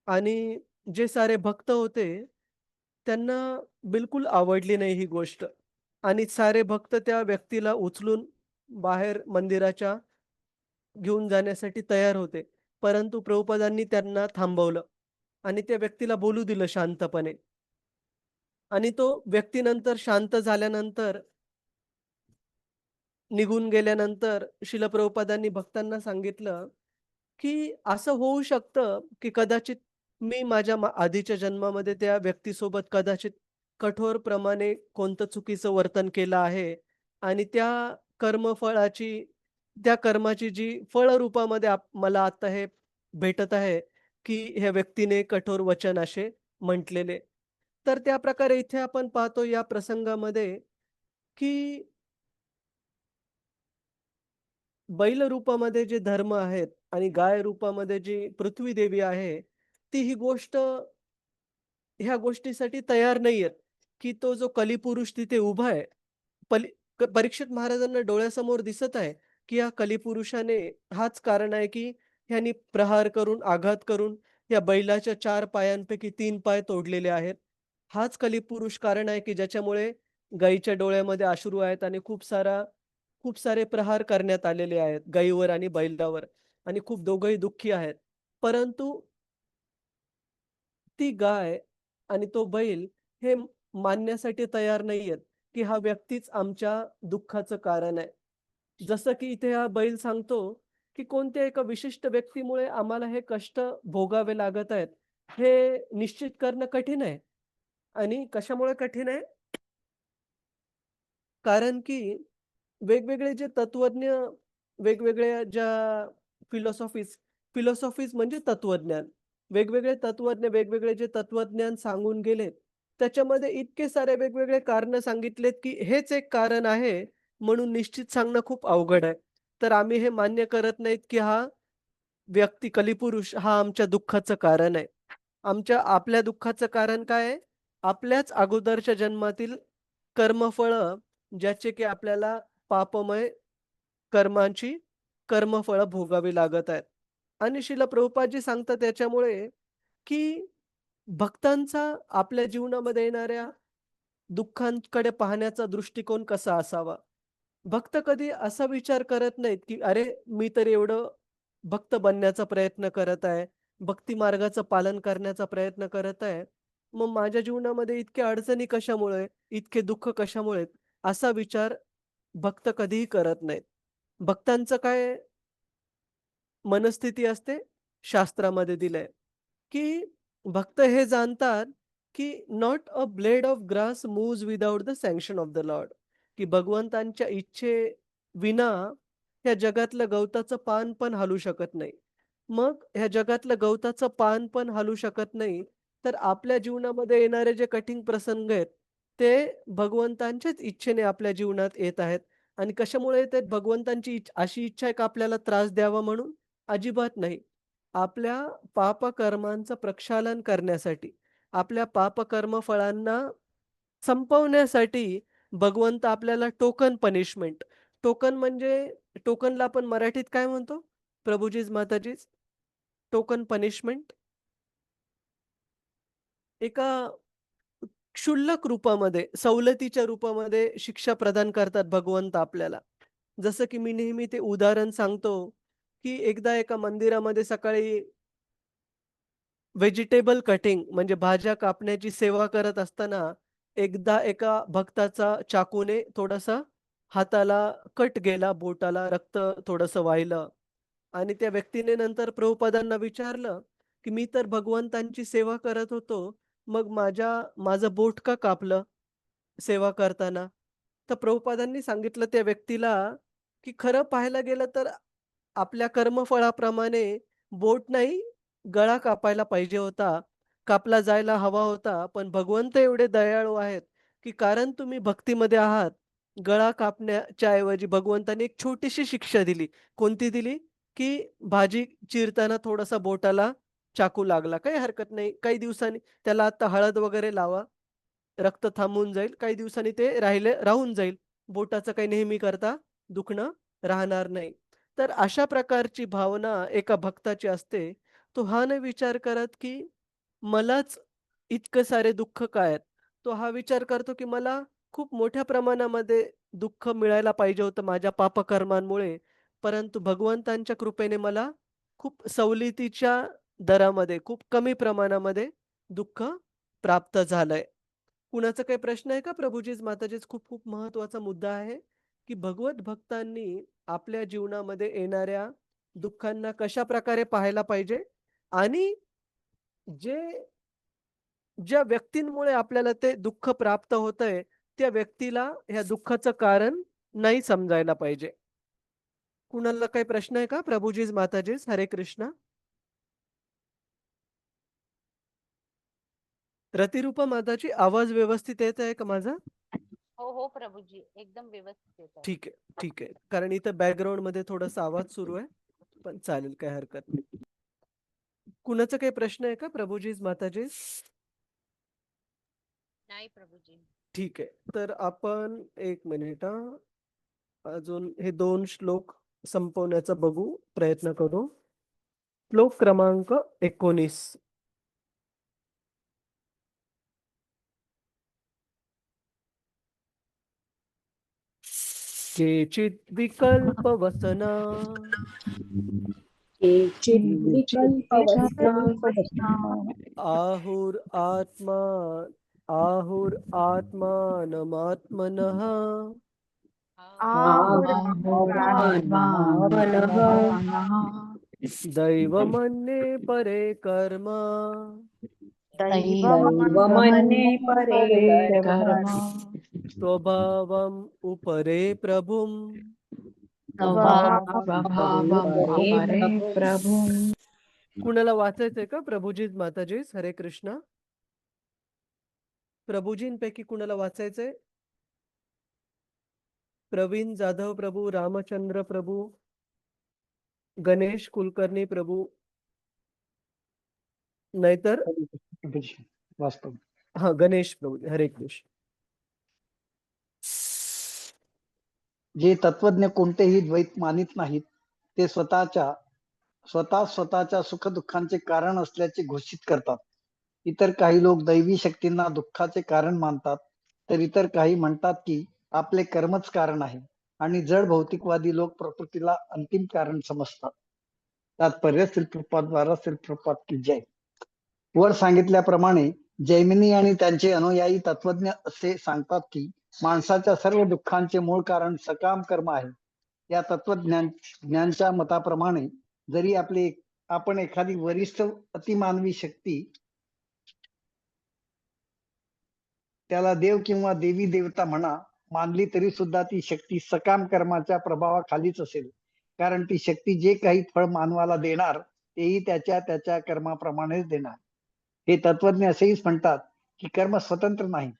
आणि जे सारे भक्त होते त्यांना बिलकुल आवडली नाही ही गोष्ट आणि सारे भक्त त्या व्यक्तीला उचलून बाहेर मंदिराच्या घेऊन जाण्यासाठी तयार होते. परंतु प्रभुपादांनी त्यांना थांबवलं आणि त्या व्यक्तीला बोलू दिलं शांतपणे आणि तो व्यक्ती नंतर शांत झाल्यानंतर निघून गेल्यानंतर श्रील प्रभुपादांनी भक्तांना सांगितलं, की असं होऊ शकतं, की कदाचित मी माझ्या आधीच्या जन्मामध्ये त्या व्यक्तीसोबत कदाचित कठोरप्रमाणे कोणतं चुकीचं वर्तन केलं आहे आणि कर्मफळाची त्या कर्माची जी फळरूपामध्ये मला आता हे भेटत आहे, की ह्या व्यक्तीने कठोर वचन असे म्हटलेले. तर त्याप्रकारे इथे आपण पाहतो या प्रसंगामध्ये, की बैल रूपामध्ये जे धर्म आहेत आणि गाय रूपामध्ये जी पृथ्वी देवी आहे, ती ही गोष्ट ह्या गोष्टीसाठी तयार नाहीयेत, की तो जो कलीपुरुष तिथे उभा आहे, पली परीक्षित महाराजांना डोळ्यासमोर दिसत आहे, की या कलीपुरुषाने हाच कारण आहे, की ह्यानी प्रहार करून, आघात करून या बैलाच्या 4 पायांपैकी 3 पाय तोडलेले आहेत. हाच कलीपुरुष कारण आहे, की ज्याच्यामुळे गायीच्या डोळ्यामध्ये अश्रू आहेत आणि खूप सारे प्रहार करण्यात आलेले आहेत गायीवर आणि बैलावर आणि खूप दोघंही दुःखी आहेत. परंतु ती गाय आणि तो बैल हे मानण्यासाठी तयार नाहीयेत, की हा व्यक्तीच आमच्या दुःखाचं कारण आहे. जसं की इथे हा बैल सांगतो, की कोणत्या एका विशिष्ट व्यक्तीमुळे आम्हाला हे कष्ट भोगावे लागत आहेत. हे निश्चित करणं कठीण आहे आणि कशामुळे कठीण आहे? कारण की वेगवेगळे जे तत्वज्ञ, वेगवेगळ्या ज्या फिलॉसॉफीज फिलॉसॉफीज म्हणजे तत्वज्ञान. वेगवेगळे तत्वज्ञ, वेगवेगळे जे तत्वज्ञान सांगून गेलेत, त्याच्यामध्ये इतके सारे वेगवेगळे कारणं सांगितलेत, की हेच एक कारण आहे, म्हणून निश्चित सांगणं खूप अवघड आहे. तर आम्ही हे मान्य करत नाहीत, की हा व्यक्ती कलिपुरुष हा आमच्या दुःखाचं कारण आहे. आपल्या दुःखाचं कारण काय आहे? आपल्याच अगोदरच्या जन्मातील कर्मफळं, ज्याचे की आपल्याला पापमय कर्मांची कर्मफळं भोगावी लागत आहेत. आणि श्रील प्रभुपादजी सांगतात त्याच्यामुळे, की भक्तांचा आपल्या जीवनामध्ये येणाऱ्या दुःखांकडे पाहण्याचा दृष्टिकोन कसा असावा? भक्त कधी असा विचार करत नाहीत, की "अरे, मी तर एवढं भक्त बनण्याचा प्रयत्न करत आहे, भक्ती मार्गाचं पालन करण्याचा प्रयत्न करत आहे. मग माझ्या जीवनामध्ये इतक्या अडचणी कशामुळे? इतके दुःख कशामुळे?" असा विचार भक्त कधीही करत नाहीत. भक्तांचं काय मनस्थिती असते, शास्त्रामध्ये दिलंय, की भक्त हे जाणतात, की "not a blade of grass moves without the sanction of the Lord." की भगवंतांच्या इच्छेविना ह्या जगातलं गवताचं पान पण हलू शकत नाही. मग ह्या जगातलं गवताचं पान पण हलू शकत नाही, तर आपल्या जीवनामध्ये येणारे जे कठीण प्रसंग आहेत, ते भगवंतांच्याच इच्छेने आपल्या जीवनात येत आहेत. आणि कशामुळे येतात? भगवंतांची अशी इच्छा आहे का आपल्याला त्रास द्यावा म्हणून? अजिबात नाही. आपल्या पापकर्मांचं प्रक्षालन करण्यासाठी, आपल्या पापकर्म फळांना संपवण्यासाठी भगवंत आपल्याला टोकन पनिशमेंट टोकन म्हणजे टोकनला आपण मराठीत काय म्हणतो? प्रभुजीच माताजीच. टोकन पनिशमेंट एका क्षुल्लक रूपामध्ये, सवलतीच्या रूपामध्ये शिक्षा प्रदान करतात भगवंत आपल्याला. जसं की मी नेहमी ते उदाहरण सांगतो, की एकदा एका मंदिरामध्ये सकाळी व्हेजिटेबल कटिंग म्हणजे भाज्या कापण्याची सेवा करत असताना, एकदा एका भक्ताचा चाकूने थोडासा हाताला कट गेला, बोटाला रक्त थोडंसं वाहिलं आणि त्या व्यक्तीने नंतर प्रभुपादांना विचारलं, की "मी तर भगवंतांची सेवा करत होतो, मग माझं बोट का कापलं सेवा करताना?" तर प्रभुपादांनी सांगितलं त्या व्यक्तीला, की खरं पाहायला गेलं तर आपल्या कर्मफळाप्रमाणे बोट नाही, गळा कापायला पाहिजे होता. कापला जायला हवा होता. पण भगवंत एवढे दयाळू आहेत, की कारण तुम्ही भक्तीमध्ये आहात, गळा कापण्याच्या ऐवजी भगवंताने एक छोटीशी शिक्षा दिली. कोणती दिली? की भाजी चिरताना थोडासा बोटाला चाकू लागला, काही हरकत नाही. काही दिवसांनी त्याला आता हळद वगैरे लावा, रक्त थांबून जाईल. काही दिवसांनी ते राहून जाईल. बोटाचं काही नेहमी करता दुखणं राहणार नाही. तर अशा प्रकारची भावना एका भक्ताची असते. तो हा नाही विचार करत, की मलाच इतकं सारे दुःख का आहेत? तो हा विचार करतो, की मला खूप मोठ्या प्रमाणामध्ये दुःख मिळायला पाहिजे होतं माझ्या पापकर्मांमुळे, परंतु भगवंतांच्या कृपेने मला खूप सवलतीच्या दरामध्ये, खूप कमी प्रमाणामध्ये दुःख प्राप्त झालंय. कुणाचा काही प्रश्न आहे का प्रभुजीच, माताजीच? खूप खूप महत्त्वाचा मुद्दा आहे, की भगवत भक्तांनी आपल्या जीवनामध्ये येणाऱ्या दुःखांना कशाप्रकारे पाहायला पाहिजे आणि जे ज्या व्यक्तींमुळे आपल्याला ते दुःख प्राप्त होतंय, त्या व्यक्तीला ह्या दुःखाचं कारण नाही समजायला पाहिजे. कुणाला काही प्रश्न आहे का? प्रभुजीच, माताजीच, हरे कृष्ण. रतिरूपा माताजी, आवाज व्यवस्थित येत आहे का माझा? हो हो प्रभूजी, एकदम व्यवस्थित येत आहे. ठीक आहे, ठीक आहे. कारण इथं बॅकग्राऊंडमध्ये थोडासा आवाज सुरू आहे, पण चालेल, काही हरकत नाही. कुणाचा काही प्रश्न आहे का प्रभुजीच, माताजीच? नाही प्रभूजी. ठीक आहे. तर आपण 1 मिनिट हां. अजून हे 2 श्लोक संपवण्याचा बघू, प्रयत्न करू. श्लोक क्रमांक 19. केचित् विकल्पवसना केचित् विकल्पवसना आहुरात्मानमात्मनः आहुरात्मानः दैवमन्ये परे कर्म दैवमन्ये परे कर्म स्वभावम् उपरे प्रभुम् स्वभावम् अपरे प्रभुम्. कुणाला वाचायचंय का प्रभुजीत, माताजीस? हरे कृष्ण. प्रभुजींपैकी कुणाला वाचायचंय? प्रवीण जाधव प्रभू, रामचंद्र प्रभू, गणेश कुलकर्णी प्रभू, नाहीतर वास्तव हा गणेश प्रभू. हरे कृष्ण. जे तत्वज्ञ कोणतेही द्वैत मानित नाहीत, ते स्वतःच्या सुखदुःखांचे कारण असल्याचे घोषित करतात. इतर काही लोक दैवी शक्तींना दुःखाचे कारण मानतात, तर इतर काही म्हणतात की आपले कर्मच कारण आहे, आणि जड भौतिकवादी लोक प्रकृतीला अंतिम कारण समजतात. तात्पर्य श्री प्रभुपाद द्वारा श्री प्रभुपाद की जय. वर सांगितल्याप्रमाणे जैमिनी आणि त्यांचे अनुयायी तत्वज्ञ असे सांगतात की माणसाच्या सर्व दुःखांचे मूळ कारण सकाम कर्म आहे. या तत्वज्ञांच्या मताप्रमाणे जरी आपण एखादी वरिष्ठ अतिमानवी शक्ती, त्याला देव किंवा देवी देवता म्हणा, मानली तरी सुद्धा ती शक्ती सकाम कर्माच्या प्रभावाखालीच असेल. कारण ती शक्ती जे काही फळ मानवाला देणार तेही त्याच्या कर्माप्रमाणेच देणार. हे तत्वज्ञ असेही म्हणतात की कर्म स्वतंत्र नाही,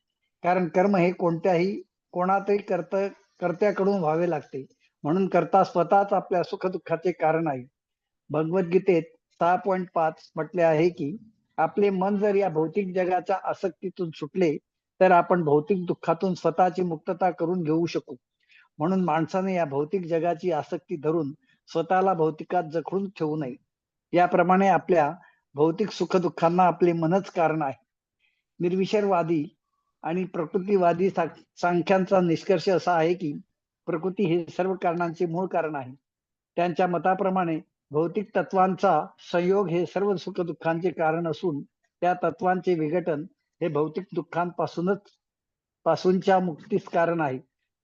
कारण कर्म हे कोणातरी कर्त्याकडून व्हावे लागते. म्हणून कर्ता स्वतःच आपल्या सुखदुःखाचे कारण आहे. भगवद्गीतेत 6.5 म्हटले आहे की आपले मन जर या भौतिक जगाच्या आसक्तीतून सुटले तर आपण भौतिक दुःखातून स्वतःची मुक्तता करून घेऊ शकू. म्हणून माणसाने या भौतिक जगाची आसक्ती धरून स्वतःला भौतिकात जखडून ठेवू नये. याप्रमाणे आपल्या भौतिक सुखदुःखांना आपले मनच कारण आहे. निर्विचारवादी आणि प्रकृतीवादी सांख्यांचा निष्कर्ष असा आहे की प्रकृती हे सर्व कारणांचे मूळ कारण आहे. त्यांच्या मताप्रमाणे भौतिक तत्वांचा संयोग हे सर्व सुखदुःखांचे कारण असून त्या तत्वांचे विघटन हे भौतिक दुःखांपासूनच्या मुक्तीस कारण आहे.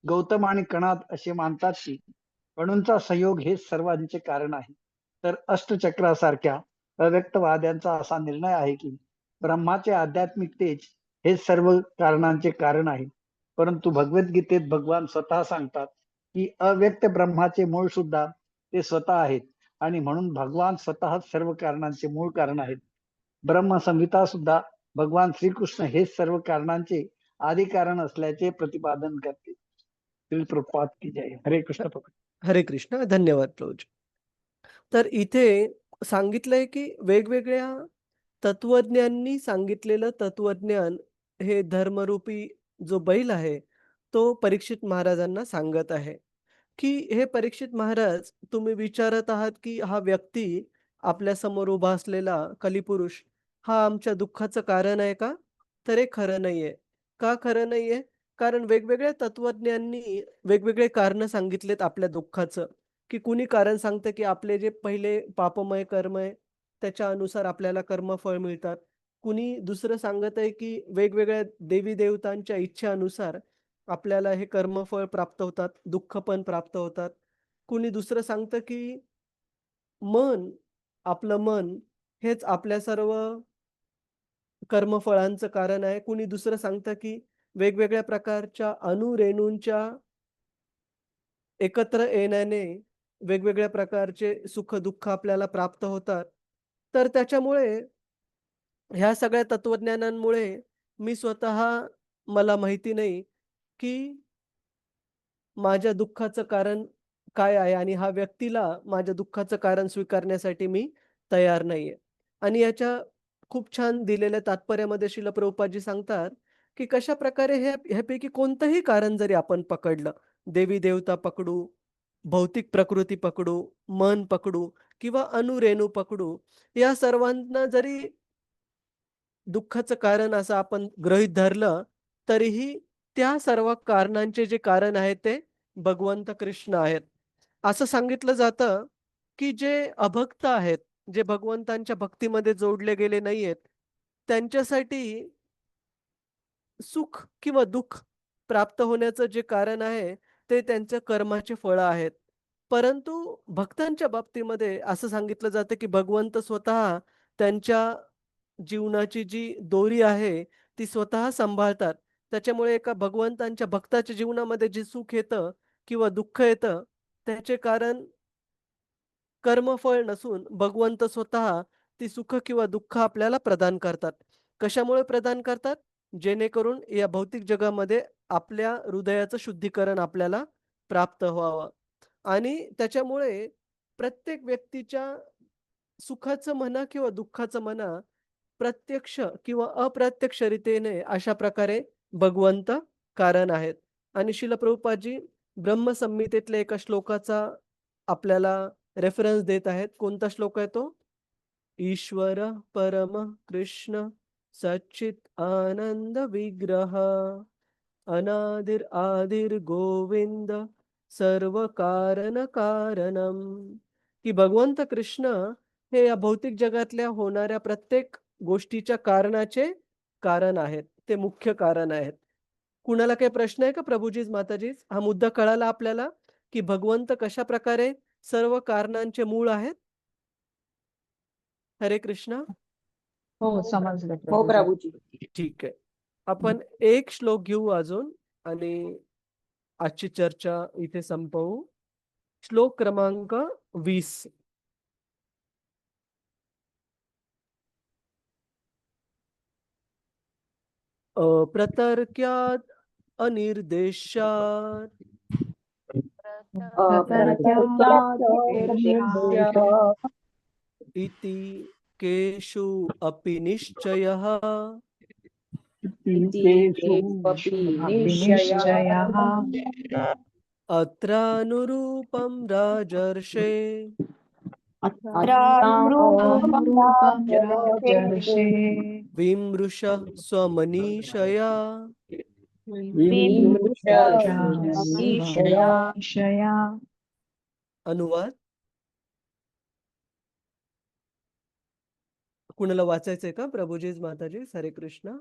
गौतम आणि कणाद असे मानतात की अणूंचा संयोग हे सर्वांचे कारण आहे. तर अष्टचक्रासारख्या अव्यक्तवाद्यांचा असा निर्णय आहे की ब्रह्माचे आध्यात्मिक तेज हे सर्व कारणांचे कारण आहे. परंतु भगवद्गीतेत भगवान स्वतः सांगतात की अव्यक्त ब्रह्माचे मूळ सुद्धा ते स्वतः आहेत, आणि म्हणून भगवान स्वतः सर्व कारणांचे मूळ कारण आहेत. ब्रह्मसंहिता सुद्धा भगवान श्रीकृष्ण हेच सर्व कारणांचे आदी कारण असल्याचे प्रतिपादन करते. श्री प्रभुपाद की जय. हरे कृष्ण प्रभू. हरे कृष्ण. धन्यवाद प्रभुजी. तर इथे सांगितलंय की वेगवेगळ्या तत्वज्ञांनी सांगितलेलं तत्वज्ञान हे धर्मरूपी जो बैल आहे, तो परीक्षित महाराजांना सांगत आहे, की हे परीक्षित महाराज, तुम्ही विचारत आहात की हा व्यक्ती आपल्यासमोर उभा असलेला कलिपुरुष हा आमच्या दुःखाचं कारण आहे का? तर हे खरं नाहीये. का खरं नाहीये? कारण वेगवेगळ्या तत्वज्ञांनी वेगवेगळे कारणं सांगितलेत आपल्या दुःखाचं, की कुणी कारण सांगतं की आपले जे पहिले पापमय कर्म आहे, त्याच्या अनुसार आपल्याला कर्मफळ मिळतात. कुणी दुसरं सांगत आहे की वेगवेगळ्या देवी-देवतांच्या इच्छेनुसार आपल्याला हे कर्मफळ प्राप्त होतात, दुःख पण प्राप्त होतात. कुणी दुसरं सांगतं की मन, आपलं मन हेच आपल्या सर्व कर्मफळांचं कारण आहे. कुणी दुसरं सांगतं की वेगवेगळ्या प्रकारच्या अणु-रेणूंच्या एकत्र येण्याने वेगवेगळ्या प्रकारचे सुख-दुःख आपल्याला प्राप्त होतात. तर त्याच्यामुळे ह्या सगळ्या तत्वज्ञानांमुळे मी स्वतः मला माहिती नाही, की माझ्या दुःखाचं कारण काय आहे आणि हा व्यक्तीला माझ्या दुःखाचं कारण स्वीकारण्यासाठी मी तयार नाहीये. आणि याच्या खूप छान दिलेल्या तात्पर्यामध्ये श्रील प्रभुपादजी सांगतात, की कशाप्रकारे ह्यापैकी कोणतंही कारण जरी आपण पकडलं, देवी-देवता पकडू, भौतिक प्रकृती पकडू, मन पकडू किंवा अणुरेणू पकडू, या सर्वांना जरी दुःखाचं कारण असं आपण गृहीत धरलं, तरीही त्या सर्व कारणांचे जे कारण आहे ते भगवंत कृष्ण आहेत. असं सांगितलं जातं, की जे अभक्त आहेत, जे भगवंतांच्या भक्तीमध्ये जोडले गेले नाहीयेत, त्यांच्यासाठी सुख किंवा दुःख प्राप्त होण्याचं जे कारण आहे, ते त्यांच्या कर्माचे फळं आहेत. परंतु भक्तांच्या बाबतीमध्ये असं सांगितलं जातं, की भगवंत स्वतः त्यांच्या जीवनाची जी दोरी आहे, ती स्वतः सांभाळतात. त्याच्यामुळे एका भगवंतांच्या भक्ताच्या जीवनामध्ये जे सुख येतं किंवा दुःख येतं, त्याचे कारण कर्मफळ नसून भगवंत स्वतः ती सुख किंवा दुःख आपल्याला प्रदान करतात. कशामुळे प्रदान करतात? जेणेकरून या भौतिक जगामध्ये आपल्या हृदयाचं शुद्धीकरण आपल्याला प्राप्त व्हावं. आणि त्याच्यामुळे प्रत्येक व्यक्तीच्या सुखाचं म्हणा किंवा दुःखाचं म्हणा, प्रत्यक्ष किंवा अप्रत्यक्षरित्याने अशा प्रकारे भगवंत कारण आहेत. आणि श्रील प्रभुपादजी ब्रह्मसंहितेतल्या एका श्लोकाचा आपल्याला रेफरन्स देत आहेत. कोणता श्लोक आहे तो? ईश्वर परम कृष्ण सच्चित आनंद विग्रह अनादिर आदिर गोविंद सर्व कारण कारणम. की भगवंत कृष्ण हे या भौतिक जगातल्या होणाऱ्या प्रत्येक गोष्टीच्या कारणाचे कारण आहेत. ते मुख्य कारण आहेत. कुणाला काही प्रश्न आहे का प्रभुजीज माताजीज? हा मुद्दा कळाला आपल्याला, की भगवंत कशा प्रकारे सर्व कारणांचे मूळ आहेत? हरे कृष्ण. हो, समजलं हो प्रभूजी. प्रभूजी. ठीक आहे. आपण एक श्लोक घेऊ अजून आणि आजची चर्चा इथे संपवू. श्लोक क्रमांक 20. प्रतर्क्यात अनिर्देशात इति केषु अपि निश्चयः निश्चयः अत्रानुरूपं राजर्षे अत्रानुरूपं राजर्षे विमृशः स्वमनीषया. विमृशया. अनुवाद कुणाला वाचायचंय का? प्रभुजीज माताजी, हरे कृष्ण.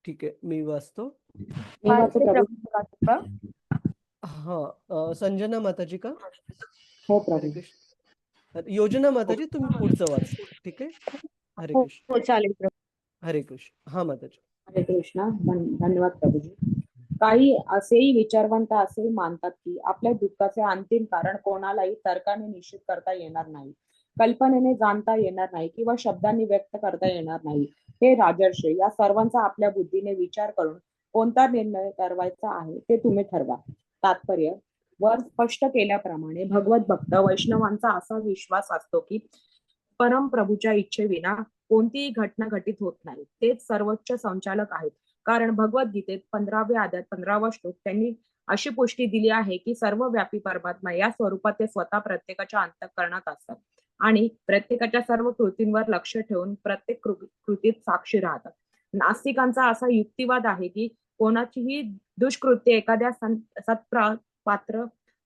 ठीक आहे, मी वाचतो. हा, संजना माताजी का? हो हरे प्रभू. कृष्ण. योजना माताजी, तुम्ही पुढचं वाच. ठीक आहे. हरे हो कृष्ण. हो, चालेल प्रभू. हरे कृष्ण. हा माताजी. हरे कृष्णा. धन्यवाद प्रभूजी. काही असेही विचारवंत असे मानतात की आपल्या दुःखाचे अंतिम कारण कोणालाही तर्काने निश्चित करता येणार नाही, कल्पनेने जाणता येणार नाही किंवा शब्दांनी व्यक्त करता येणार नाही. हे राजर्षे, या सर्वांचा आपल्या बुद्धीने विचार करून कोणता निर्णय ठरवायचा आहे ते तुम्ही ठरवा. तात्पर्य: वर स्पष्ट केल्याप्रमाणे भगवत भक्त वैष्णवांचा असा विश्वास असतो की परमप्रभूच्या इच्छेविना कोणतीही घटना घटित होत नाही. तेच सर्वोच्च संचालक आहेत. कारण भगवद्गीतेत 15व्या अध्यायात 15वा श्लोक त्यांनी अशी पुष्टी दिली आहे की सर्वव्यापी परमात्मा या स्वरूपात ते स्वतः प्रत्येकाच्या अंतःकरणात असतात आणि प्रत्येकाच्या सर्व कृतींवर लक्ष ठेवून प्रत्येक कृतीत साक्षी राहतात. नास्तिकांचा असा युक्तिवाद आहे की कोणाचीही दुष्कृत्य एखाद्या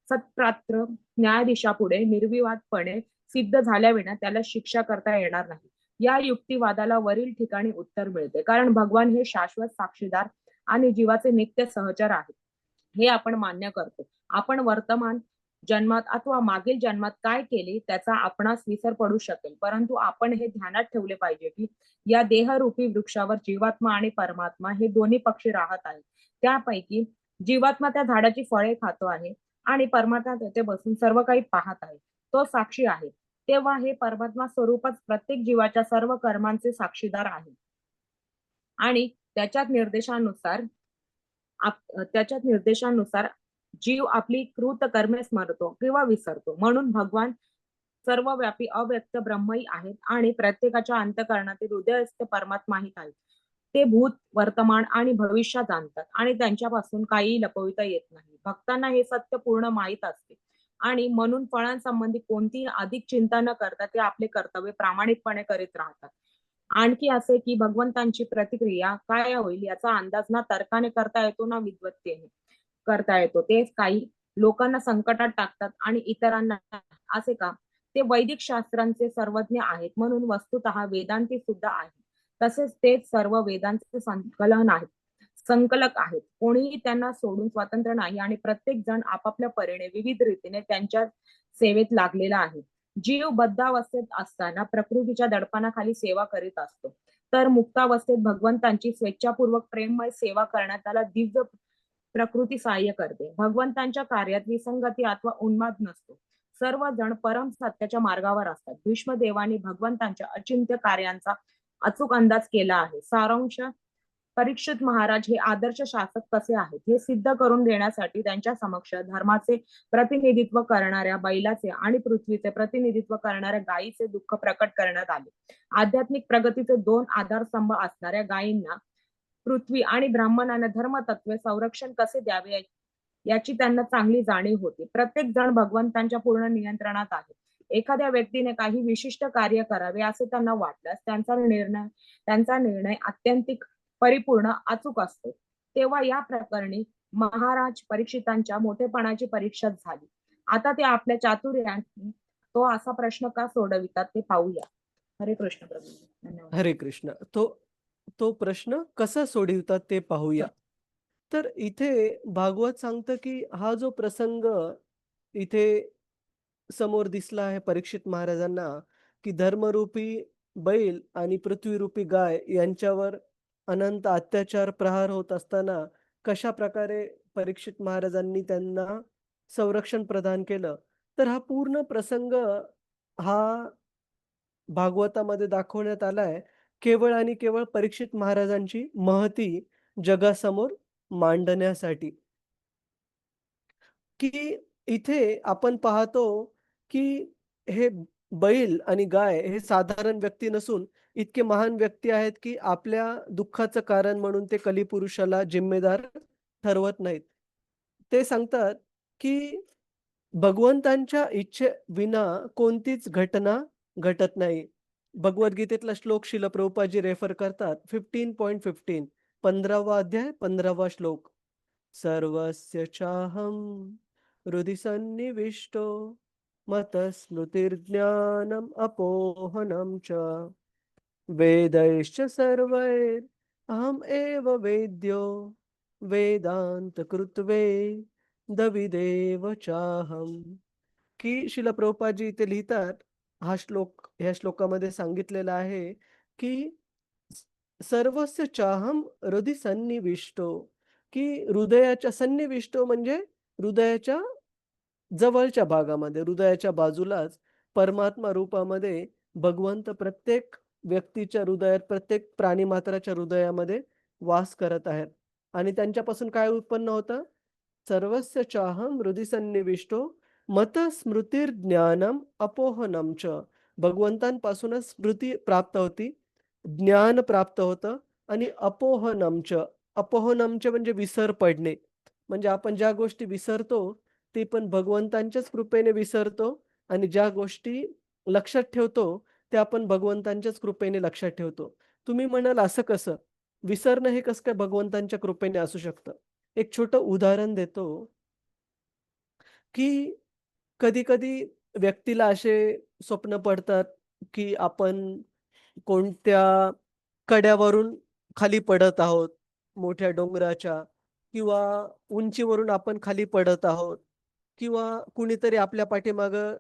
सत्पात्र न्यायाधीशापुढे निर्विवादपणे सिद्ध झाल्याविना त्याला शिक्षा करता येणार नाही. या युक्तिवादाला वरील ठिकाणी उत्तर मिळते. कारण भगवान हे शाश्वत साक्षीदार आणि जीवाचे नित्य सहचर आहेत. हे आपण मान्य करतो. आपण वर्तमान जन्मात अथवा मागील जन्मात काय केले त्याचा आपणास विसर पडू शकेल, परंतु आपण हे ध्यानात ठेवले पाहिजे की या देहरूपी वृक्षावर जीवात्मा आणि परमात्मा हे दोन्ही पक्षी राहत आहेत. त्यापैकी जीवात्मा त्या झाडाची फळे खातो आहे आणि परमात्मा तेथे बसून सर्व काही पाहत आहे. तो साक्षी आहे. तेव्हा हे परमात्मा स्वरूपच प्रत्येक जीवाच्या सर्व कर्मांचे साक्षीदार आहे आणि त्याच्याच निर्देशानुसार जीव आपली कृत कर्मे स्मरतो किंवा विसरतो. म्हणून भगवान सर्वव्यापी अव्यक्त ब्रह्मही आहेत आणि प्रत्येकाच्या अंतःकरणातील हृदयस्थ परमात्माही आहेत. ते भूत, वर्तमान आणि भविष्य जाणतात आणि त्यांच्यापासून काही लपविता येत नाही. भक्तांना हे सत्य पूर्ण माहीत असते आणि म्हणून फळांसंबंधी कोणतीही अधिक चिंता न करता ते आपले कर्तव्य प्रामाणिकपणे करीत राहतात. आणखी असे की भगवंतांची प्रतिक्रिया काय होईल याचा अंदाज ना तर्काने करता येतो ना विद्वत्तेने करता येतो. ते काही लोकांना संकटात टाकतात आणि इतरांना असे का? ते वैदिक शास्त्रांचे सर्वज्ञ आहेत म्हणून वस्तुतः वेदांती सुद्धा आहेत. तसेच तेच सर्व वेदांचे संकलक आहेत. कोणीही त्यांना सोडून स्वतंत्र नाही आणि प्रत्येक जण आपापल्या परीने विविध रीतीने त्यांच्या सेवेत लागलेला आहे. जीव बद्धावस्थेत असताना प्रकृतीच्या दडपणाखाली सेवा करीत असतो, तर मुक्तावस्थेत भगवंतांची स्वेच्छापूर्वक प्रेममय सेवा करण्यात त्याला दिव्य प्रकृती सहाय्य करते. भगवंतांच्या कार्यात विसंगती अथवा उन्माद नसतो. सर्वजण परम सत्याच्या मार्गावर असतात. भीष्मदेवानी भगवंतांच्या अचिंत्य कार्यांचा अचूक अंदाज केला आहे. सारांश परीक्षित महाराज हे आदर्श शासक कसे आहेत हे सिद्ध करून देण्यासाठी त्यांच्या समक्ष धर्माचे प्रतिनिधित्व करणाऱ्या बैलाचे आणि पृथ्वीचे प्रतिनिधित्व करणाऱ्या गायीचे दुःख प्रकट करण्यात आले. आध्यात्मिक प्रगतीचे दोन आधारस्तंभ असणाऱ्या गायींना पृथ्वी आणि ब्राह्मणांना धर्मतत्वे संरक्षण कसे द्यावे याची त्यांना चांगली जाणीव होती. प्रत्येक जण भगवंतांच्या पूर्ण नियंत्रणात आहे. एखाद्या व्यक्तीने काही विशिष्ट कार्य करावे असे त्यांना वाटल्यास त्यांचा निर्णय अत्यंतिक परिपूर्ण अचूक असतो. तेव्हा या प्रकरणी महाराज परीक्षितांच्या मोठेपणाची परीक्षा झाली. आता ते आपल्या चातुर्याने तो असा प्रश्न का सोडवितात ते पाहूया. हरे कृष्ण प्रभू. धन्यवाद. हरे कृष्ण. तो प्रश्न कसा सोडवितात ते पाहूया. तर इथे भागवत सांगतं की हा जो प्रसंग इथे समोर दिसला आहे परीक्षित महाराजांना की धर्मरूपी बैल आणि पृथ्वीरूपी गाय यांच्यावर अनंत अत्याचार प्रहार होत असताना कशा प्रकारे परीक्षित महाराजांनी त्यांना संरक्षण प्रदान केलं. तर हा पूर्ण प्रसंग हा भागवतामध्ये दाखवण्यात आलाय केवळ आणि केवळ परीक्षित महाराजांची महती जगासमोर मांडण्यासाठी. की इथे आपण पाहतो की हे बैल आणि गाय हे साधारण व्यक्ती नसून इतके महान व्यक्ती आहेत की आपल्या दुःखाचं कारण म्हणून ते कलिपुरुषाला जिम्मेदार ठरवत नाहीत. ते सांगतात की भगवंतांच्या इच्छेविना कोणतीच घटना घटत नाही. भगवद्गीतेतला श्लोक श्रील प्रभुपादजी रेफर करतात 15.15 15वा अध्याय 15वा श्लोक. सर्वस्य चाहं हृदि सन्निविष्टो मतस्मृतिर्ज्ञानम् अपोहनं च वेदैश्च सर्वैर् अहम् एव वेद्यो वेदांत कृत्वे दविदेव चाहम. की श्रील प्रभुपादजी इथे लिहितात ह्या श्लोकामध्ये सांगितलेलं आहे की सर्वस्य चाहम हृदि सन्निविष्टो, की हृदयाच्या सन्निविष्टो म्हणजे हृदयाच्या जवळच्या भागामध्ये, हृदयाच्या बाजूलाच परमात्मा रूपामध्ये भगवंत प्रत्येक व्यक्तीच्या हृदयात, प्रत्येक प्राणीमात्राच्या हृदयामध्ये वास करत आहेत. आणि त्यांच्यापासून काय उत्पन्न होतं? सर्वस्य चाहम हृदि सन्निविष्टो मत स्मृतिर्ज्ञानम अपोहनम च. भगवंतांपासूनच स्मृती प्राप्त होती, ज्ञान प्राप्त होतं आणि अपोहनम च. अपोहनम च म्हणजे विसर पडणे. म्हणजे आपण ज्या गोष्टी विसरतो ते पण भगवंतांच्याच कृपेने विसरतो आणि ज्या गोष्टी लक्षात ठेवतो त्या आपण भगवंतांच्याच कृपेने लक्षात ठेवतो. तुम्ही म्हणाल असं कसं? विसरणं हे कसं काय भगवंतांच्या कृपेने असू शकतं? एक छोटं उदाहरण देतो, की कधी-कधी व्यक्तीला असे स्वप्न पडतात, की आपण कोणत्या कड्यावरून खाली पडत आहोत, मोठ्या डोंगराच्या किंवा उंचीवरून आपण खाली पडत आहोत किंवा कुणीतरी आपल्या पाठीमागं